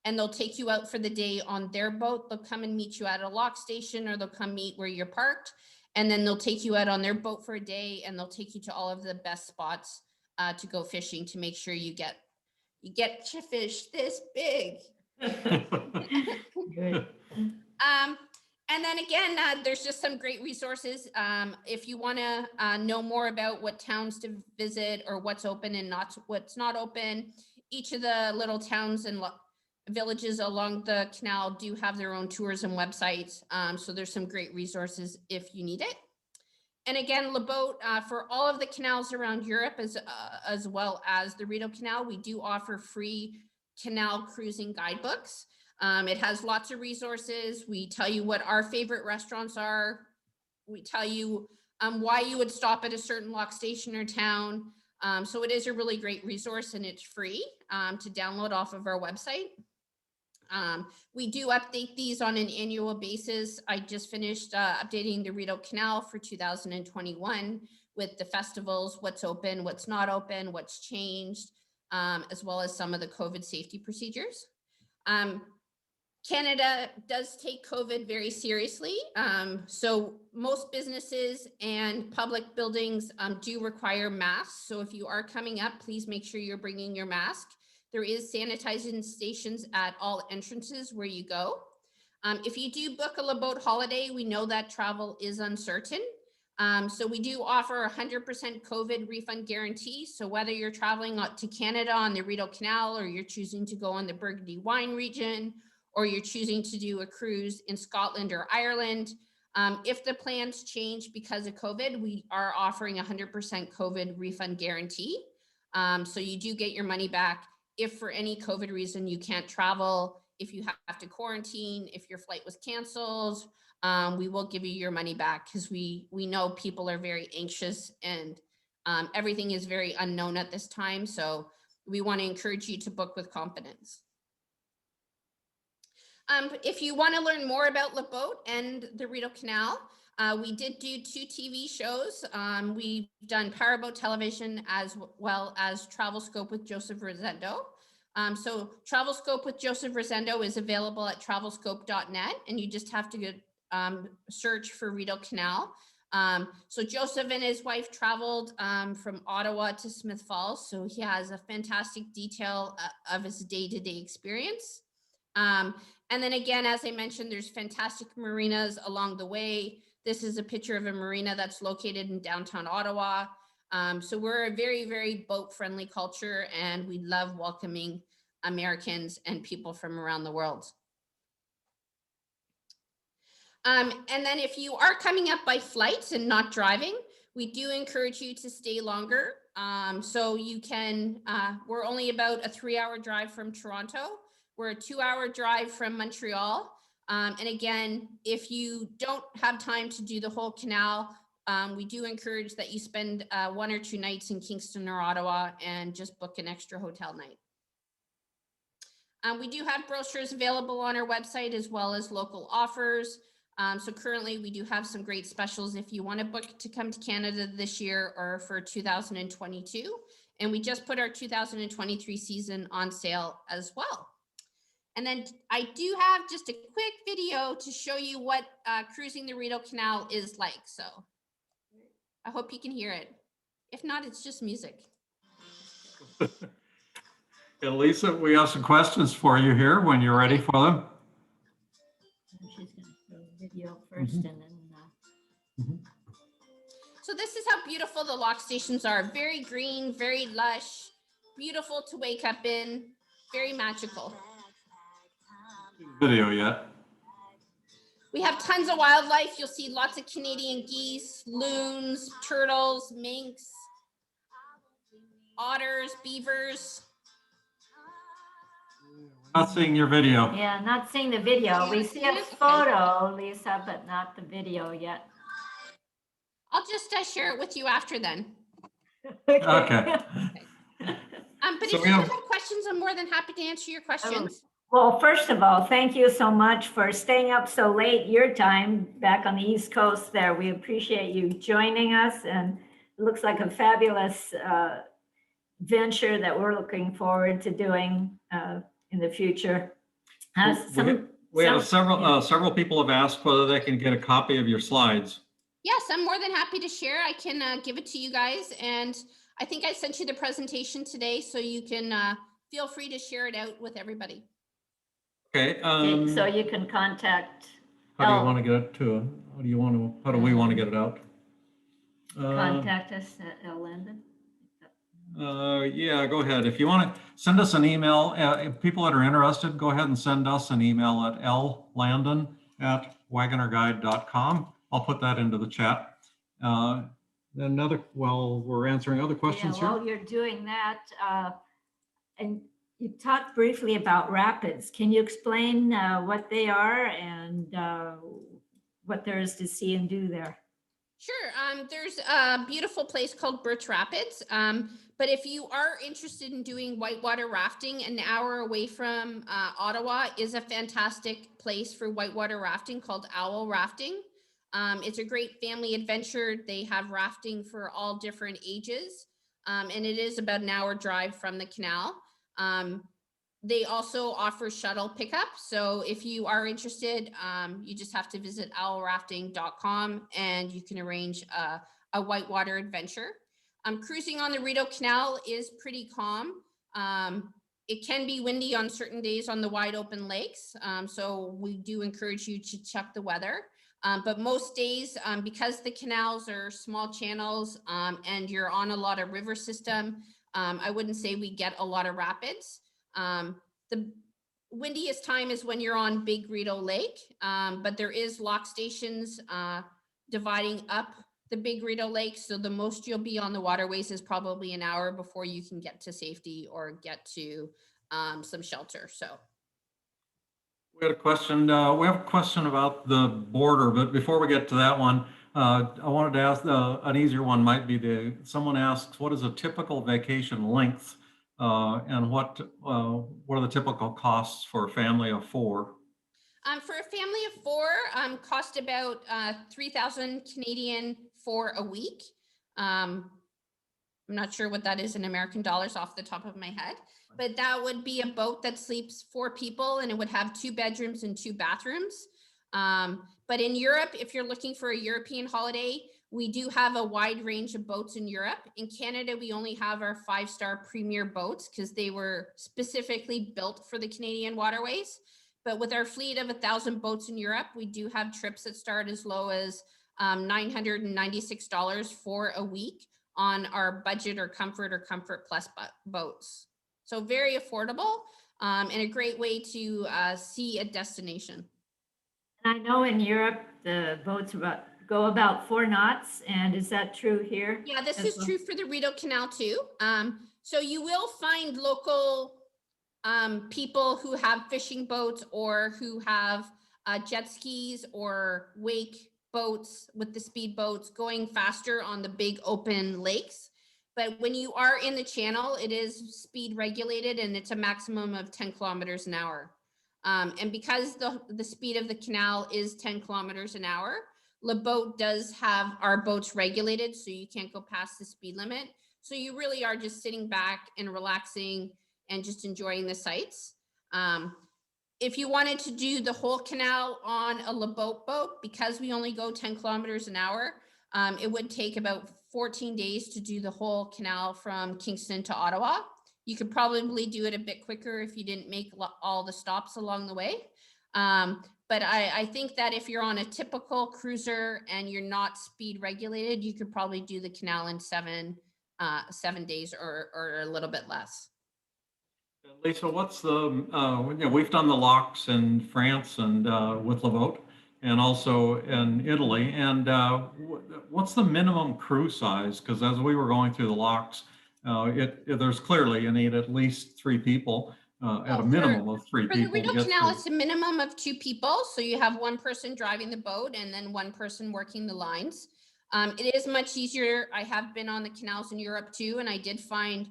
Speaker 4: and they'll take you out for the day on their boat. They'll come and meet you at a lock station or they'll come meet where you're parked. And then they'll take you out on their boat for a day and they'll take you to all of the best spots to go fishing to make sure you get your fish this big.
Speaker 2: Good.
Speaker 4: And then again, there's just some great resources. If you want to know more about what towns to visit or what's open and what's not open, each of the little towns and villages along the canal do have their own tours and websites. So there's some great resources if you need it. And again, Le Boat, for all of the canals around Europe, as well as the Rideau Canal, we do offer free canal cruising guidebooks. It has lots of resources. We tell you what our favorite restaurants are. We tell you why you would stop at a certain lock station or town. So it is a really great resource, and it's free to download off of our website. We do update these on an annual basis. I just finished updating the Rideau Canal for 2021 with the festivals, what's open, what's not open, what's changed, as well as some of the COVID safety procedures. Canada does take COVID very seriously. So most businesses and public buildings do require masks. So if you are coming up, please make sure you're bringing your mask. There is sanitizing stations at all entrances where you go. If you do book a Le Boat holiday, we know that travel is uncertain. So we do offer 100% COVID refund guarantee. So whether you're traveling to Canada on the Rideau Canal, or you're choosing to go on the Burgundy wine region, or you're choosing to do a cruise in Scotland or Ireland, if the plans change because of COVID, we are offering 100% COVID refund guarantee. So you do get your money back. If for any COVID reason you can't travel, if you have to quarantine, if your flight was canceled, we will give you your money back, because we know people are very anxious, and everything is very unknown at this time. So we want to encourage you to book with confidence. If you want to learn more about Le Boat and the Rideau Canal, we did do 2 TV shows. We've done Powerboat Television as well as Travel Scope with Joseph Rosendo. So Travel Scope with Joseph Rosendo is available at travelscope.net, and you just have to go search for Rideau Canal. So Joseph and his wife traveled from Ottawa to Smith Falls, so he has a fantastic detail of his day-to-day experience. And then again, as I mentioned, there's fantastic marinas along the way. This is a picture of a marina that's located in downtown Ottawa. So we're a very, very boat-friendly culture, and we love welcoming Americans and people from around the world. And then if you are coming up by flight and not driving, we do encourage you to stay longer. So you can, we're only about a 3-hour drive from Toronto. We're a 2-hour drive from Montreal. And again, if you don't have time to do the whole canal, we do encourage that you spend 1 or 2 nights in Kingston or Ottawa and just book an extra hotel night. We do have brochures available on our website, as well as local offers. So currently we do have some great specials if you want to book to come to Canada this year or for 2022. And we just put our 2023 season on sale as well. And then I do have just a quick video to show you what cruising the Rideau Canal is like. So I hope you can hear it. If not, it's just music.
Speaker 1: And Lisa, we have some questions for you here when you're ready for them.
Speaker 2: She's going to show the video first, and then.
Speaker 4: So this is how beautiful the lock stations are. Very green, very lush, beautiful to wake up in, very magical.
Speaker 1: Video yet?
Speaker 4: We have tons of wildlife. You'll see lots of Canadian geese, loons, turtles, minks, otters, beavers.
Speaker 1: Not seeing your video.
Speaker 2: Yeah, not seeing the video. We see a photo, Lisa, but not the video yet.
Speaker 4: I'll just share it with you after then.
Speaker 1: Okay.
Speaker 4: But
Speaker 1: So
Speaker 4: if
Speaker 1: we
Speaker 4: you
Speaker 1: have-
Speaker 4: have questions, I'm more than happy to answer your questions.
Speaker 2: Well, first of all, thank you so much for staying up so late your time back on the East Coast there. We appreciate you joining us, and it looks like a fabulous venture that we're looking forward to doing in the future.
Speaker 1: We have several people have asked whether they can get a copy of your slides.
Speaker 4: Yes, I'm more than happy to share. I can give it to you guys. And I think I sent you the presentation today, so you can feel free to share it out with everybody.
Speaker 1: Okay.
Speaker 2: So you can contact
Speaker 1: How do you
Speaker 2: Oh.
Speaker 1: want to get it to, how do we want to get it out?
Speaker 2: Contact us at Landon.
Speaker 1: Yeah, go ahead. If you want to send us an email, if people that are interested, go ahead and send us an email at llandon@wagonerguide.com. I'll put that into the chat. While we're answering other
Speaker 2: Yeah,
Speaker 1: questions here.
Speaker 2: while you're doing that, and you talked briefly about rapids. Can you explain what they are and what there is to see and do there?
Speaker 4: Sure. There's a beautiful place called Birch Rapids. But if you are interested in doing whitewater rafting, an hour away from Ottawa is a fantastic place for whitewater rafting called Owl Rafting. It's a great family adventure. They have rafting for all different ages. And it is about an hour drive from the canal. They also offer shuttle pickup. So if you are interested, you just have to visit owlrafting.com and you can arrange a whitewater adventure. Cruising on the Rideau Canal is pretty calm. It can be windy on certain days on the wide open lakes. So we do encourage you to check the weather. But most days, because the canals are small channels and you're on a lot of river system, I wouldn't say we get a lot of rapids. The windiest time is when you're on Big Rideau Lake, but there is lock stations dividing up the Big Rideau Lake. So the most you'll be on the waterways is probably an hour before you can get to safety or get to some shelter. So.
Speaker 1: We had a question. We have a question about the border, but before we get to that one, I wanted to ask an easier one. Might be someone asks, what is a typical vacation length, and what are the typical costs for a family of 4?
Speaker 4: For a family of 4, cost about 3,000 Canadian for a week. I'm not sure what that is in American dollars off the top of my head, but that would be a boat that sleeps 4 people and it would have 2 bedrooms and 2 bathrooms. But in Europe, if you're looking for a European holiday, we do have a wide range of boats in Europe. In Canada, we only have our 5-star premier boats because they were specifically built for the Canadian waterways. But with our fleet of 1,000 boats in Europe, we do have trips that start as low as $996 for a week on our budget or comfort plus boats. So very affordable and a great way to see a destination.
Speaker 2: I know in Europe, the boats go about 4 knots. And is that true here?
Speaker 4: Yeah, this is true for the Rideau Canal too. So you will find local people who have fishing boats or who have jet skis or wake boats with the speed boats going faster on the big open lakes. But when you are in the channel, it is speed regulated and it's a maximum of 10 kilometers an hour. And because the speed of the canal is 10 kilometers an hour, the boat does have our boats regulated, so you can't go past the speed limit. So you really are just sitting back and relaxing and just enjoying the sights. If you wanted to do the whole canal on a boat, because we only go 10 kilometers an hour, it would take about 14 days to do the whole canal from Kingston to Ottawa. You could probably do it a bit quicker if you didn't make all the stops along the way. But I think that if you're on a typical cruiser and you're not speed regulated, you could probably do the canal in 7 days or a little bit less.
Speaker 1: Lisa, what's we've done the locks in France and with La Boat and also in Italy. And what's the minimum crew size? Because as we were going through the locks, there's clearly you need at least 3 people, at a minimum of 3 people.
Speaker 4: For the Rideau Canal, it's a minimum of 2 people. So you have 1 person driving the boat and then 1 person working the lines. It is much easier. I have been on the canals in Europe too, and I did find,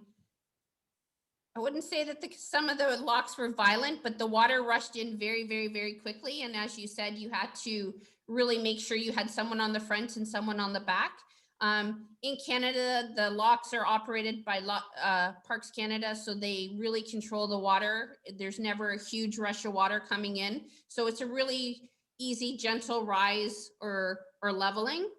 Speaker 4: I wouldn't say that some of the locks were violent, but the water rushed in very, very, very quickly. And as you said, you had to really make sure you had someone on the front and someone on the back. In Canada, the locks are operated by Parks Canada, so they really control the water. There's never a huge rush of water coming in. So it's a really easy, gentle rise or leveling.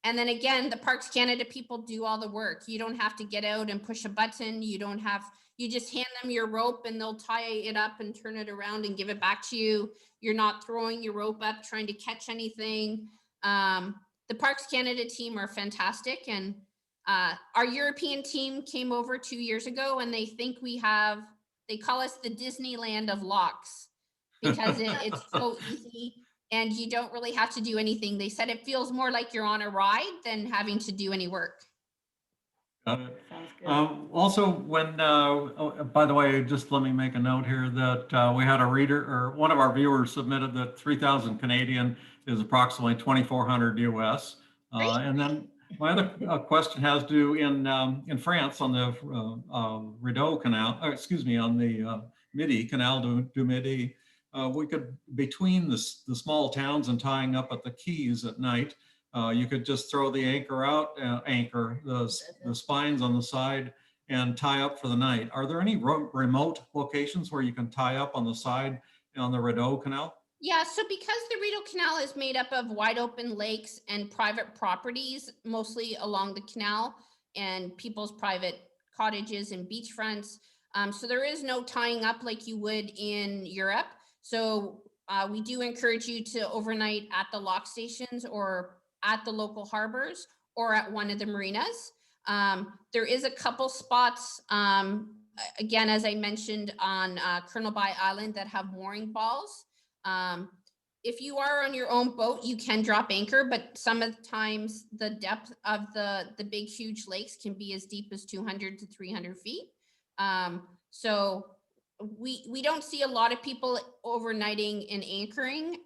Speaker 4: And then again, the Parks Canada people do all the work. You don't have to get out and push a button. You You just hand them your rope and they'll tie it up and turn it around and give it back to you. You're not throwing your rope up trying to catch anything. The Parks Canada team are fantastic, and our European team came over 2 years ago, and they think they call us the Disneyland of locks because it's so easy and you don't really have to do anything. They said it feels more like you're on a ride than having to do any work.
Speaker 1: Got it.
Speaker 2: Sounds good.
Speaker 1: Also, by the way, just let me make a note here that we had a reader, or one of our viewers submitted that 3,000 Canadian is approximately 2,400 US. And then my other question has to do in France on the Rideau Canal, on the Midi, Canal du Midi. We could, between the small towns and tying up at the quays at night, you could just throw the anchor out, the spines on the side, and tie up for the night. Are there any remote locations where you can tie up on the side on the Rideau Canal?
Speaker 4: Yeah, so because the Rideau Canal is made up of wide open lakes and private properties, mostly along the canal, and people's private cottages and beachfronts, so there is no tying up like you would in Europe. So we do encourage you to overnight at the lock stations or at the local harbors or at one of the marinas. There is a couple spots, again, as I mentioned, on Colonel By Island that have mooring balls. If you are on your own boat, you can drop anchor, but some of the times the depth of the big, huge lakes can be as deep as 200 to 300 feet. So we don't see a lot of people overnighting and anchoring,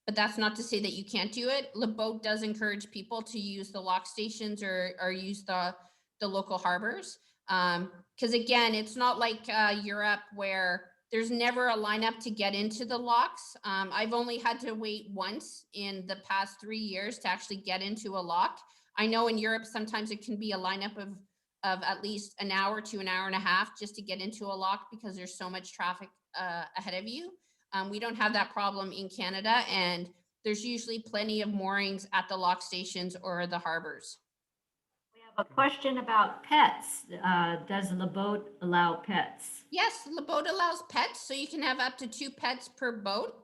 Speaker 4: but that's not to say that you can't do it. Le Boat does encourage people to use the lock stations or use the local harbors. Because again, it's not like Europe where there's never a lineup to get into the locks. I've only had to wait once in the past 3 years to actually get into a lock. I know in Europe, sometimes it can be a lineup of at least an hour to an hour and a half just to get into a lock because there's so much traffic ahead of you. We don't have that problem in Canada, and there's usually plenty of moorings at the lock stations or the harbors.
Speaker 2: We have a question about pets. Does Le Boat allow pets?
Speaker 4: Yes, Le Boat allows pets, so you can have up to 2 pets per boat.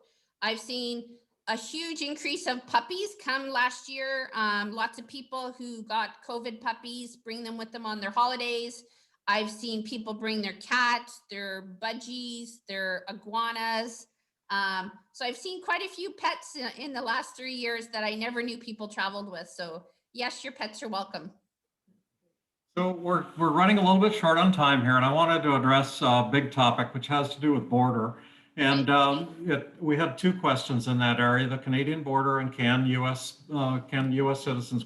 Speaker 4: I've seen a huge increase of puppies come last year. Lots of people who got COVID puppies bring them with them on their holidays. I've seen people bring their cats, their budgies, their iguanas. So I've seen quite a few pets in the last 3 years that I never knew people traveled with. So yes, your pets are welcome.
Speaker 1: So we're running a little bit short on time here, and I wanted to address a big topic which has to do with border. And we had 2 questions in that area: the Canadian border, and can U.S. citizens,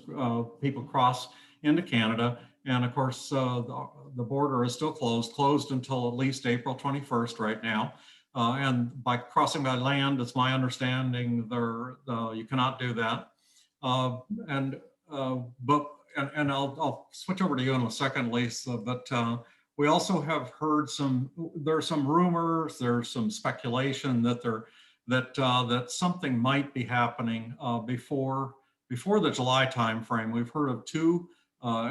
Speaker 1: people cross into Canada? And of course, the border is still closed until at least April 21st right now. And by crossing by land, it's my understanding you cannot do that. And I'll switch over to you in a second, Lisa, but we also have heard there's some rumors, there's some speculation that something might be happening before the July timeframe. We've heard of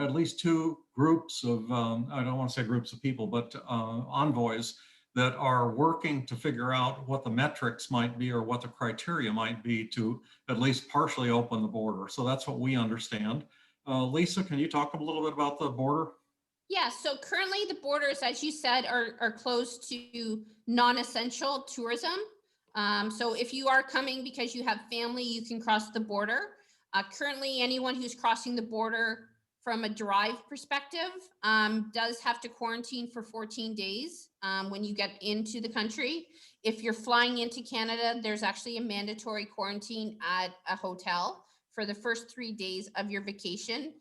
Speaker 1: at least two groups of, I don't want to say groups of people, but envoys that are working to figure out what the metrics might be or what the criteria might be to at least partially open the border. So that's what we understand. Lisa, can you talk a little bit about the border?
Speaker 4: Yeah, so currently the borders, as you said, are closed to non-essential tourism. So if you are coming because you have family, you can cross the border. Currently, anyone who's crossing the border from a drive perspective does have to quarantine for 14 days when you get into the country. If you're flying into Canada, there's actually a mandatory quarantine at a hotel for the first 3 days of your vacation.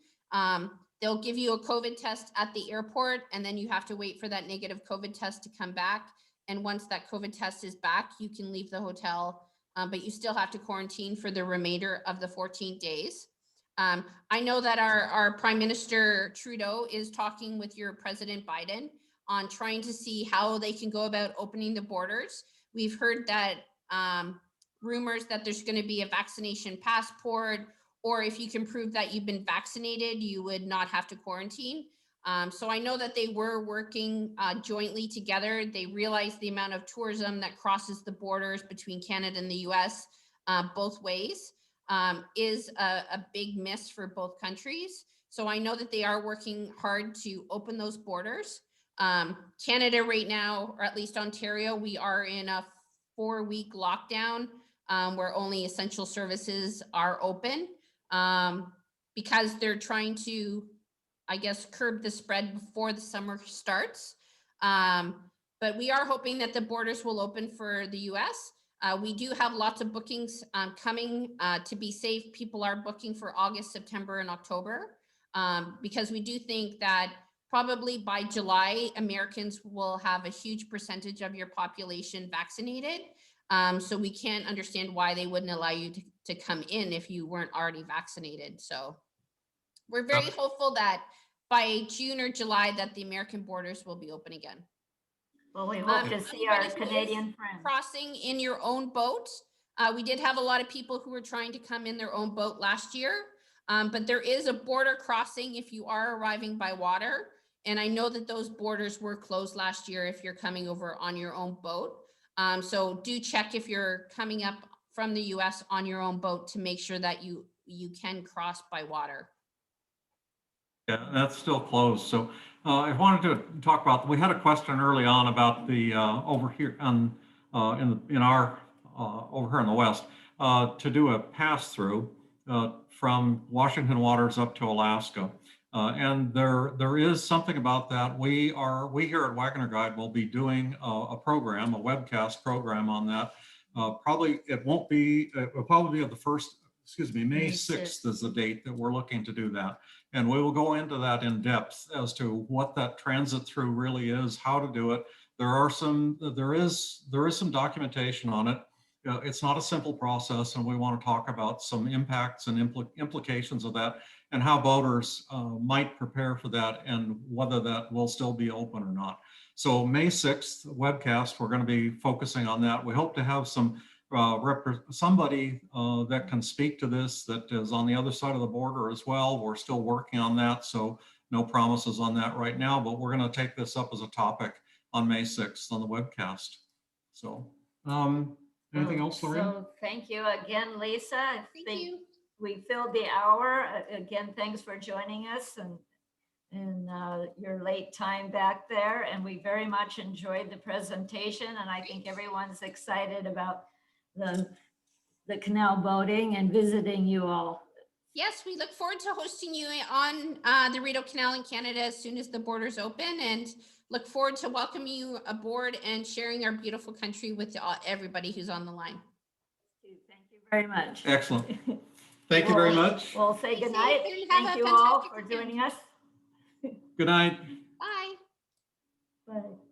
Speaker 4: They'll give you a COVID test at the airport, and then you have to wait for that negative COVID test to come back. And once that COVID test is back, you can leave the hotel, but you still have to quarantine for the remainder of the 14 days. I know that our Prime Minister Trudeau is talking with your President Biden on trying to see how they can go about opening the borders. We've heard that rumors that there's going to be a vaccination passport, or if you can prove that you've been vaccinated, you would not have to quarantine. So I know that they were working jointly together. They realized the amount of tourism that crosses the borders between Canada and the US both ways is a big miss for both countries. So I know that they are working hard to open those borders. Canada right now, or at least Ontario, we are in a 4-week lockdown where only essential services are open because they're trying to, I guess, curb the spread before the summer starts. But we are hoping that the borders will open for the US. We do have lots of bookings coming to be safe. People are booking for August, September, and October because we do think that probably by July, Americans will have a huge percentage of your population vaccinated. So we can't understand why they wouldn't allow you to come in if you weren't already vaccinated. So we're very hopeful that by June or July that the American borders will be open again.
Speaker 2: Well, we hope to see our
Speaker 4: Anybody who is
Speaker 2: Canadian friends.
Speaker 4: crossing in your own boat. We did have a lot of people who were trying to come in their own boat last year, but there is a border crossing if you are arriving by water. And I know that those borders were closed last year if you're coming over on your own boat. So do check if you're coming up from the US on your own boat to make sure that you can cross by water.
Speaker 1: Yeah, that's still closed. So I wanted to talk about, we had a question early on about the over here on in our over here in the west to do a pass through from Washington waters up to Alaska. And there is something about that. We here at Wagoner Guide will be doing a program, a webcast program on that. Probably it will probably be the first, excuse me, May 6th is the date that we're looking to do that. And we will go into that in depth as to what that transit through really is, how to do it. There is some documentation on it. It's not a simple process, and we want to talk about some impacts and implications of that and how boaters might prepare for that and whether that will still be open or not. So May 6th webcast, we're going to be focusing on that. We hope to have some somebody that can speak to this that is on the other side of the border as well. We're still working on that, so no promises on that right now, but we're going to take this up as a topic on May 6th on the webcast. So anything else, Lorraine?
Speaker 2: So thank you again, Lisa. I
Speaker 4: Thank
Speaker 2: think
Speaker 4: you.
Speaker 2: we filled the hour. Again, thanks for joining us and your late time back there. And we very much enjoyed the presentation. And I think everyone's excited about the canal boating and visiting you all.
Speaker 4: Yes, we look forward to hosting you on the Rideau Canal in Canada as soon as the borders open, and look forward to welcoming you aboard and sharing our beautiful country with everybody who's on the line.
Speaker 2: Thank you very much.
Speaker 1: Excellent. Thank you very much.
Speaker 2: We'll say
Speaker 4: Stay
Speaker 2: good night.
Speaker 4: safe and have
Speaker 2: Thank
Speaker 4: a
Speaker 2: you all
Speaker 4: fantastic
Speaker 2: for
Speaker 4: weekend.
Speaker 2: joining us.
Speaker 1: Good night.
Speaker 4: Bye.
Speaker 2: Bye.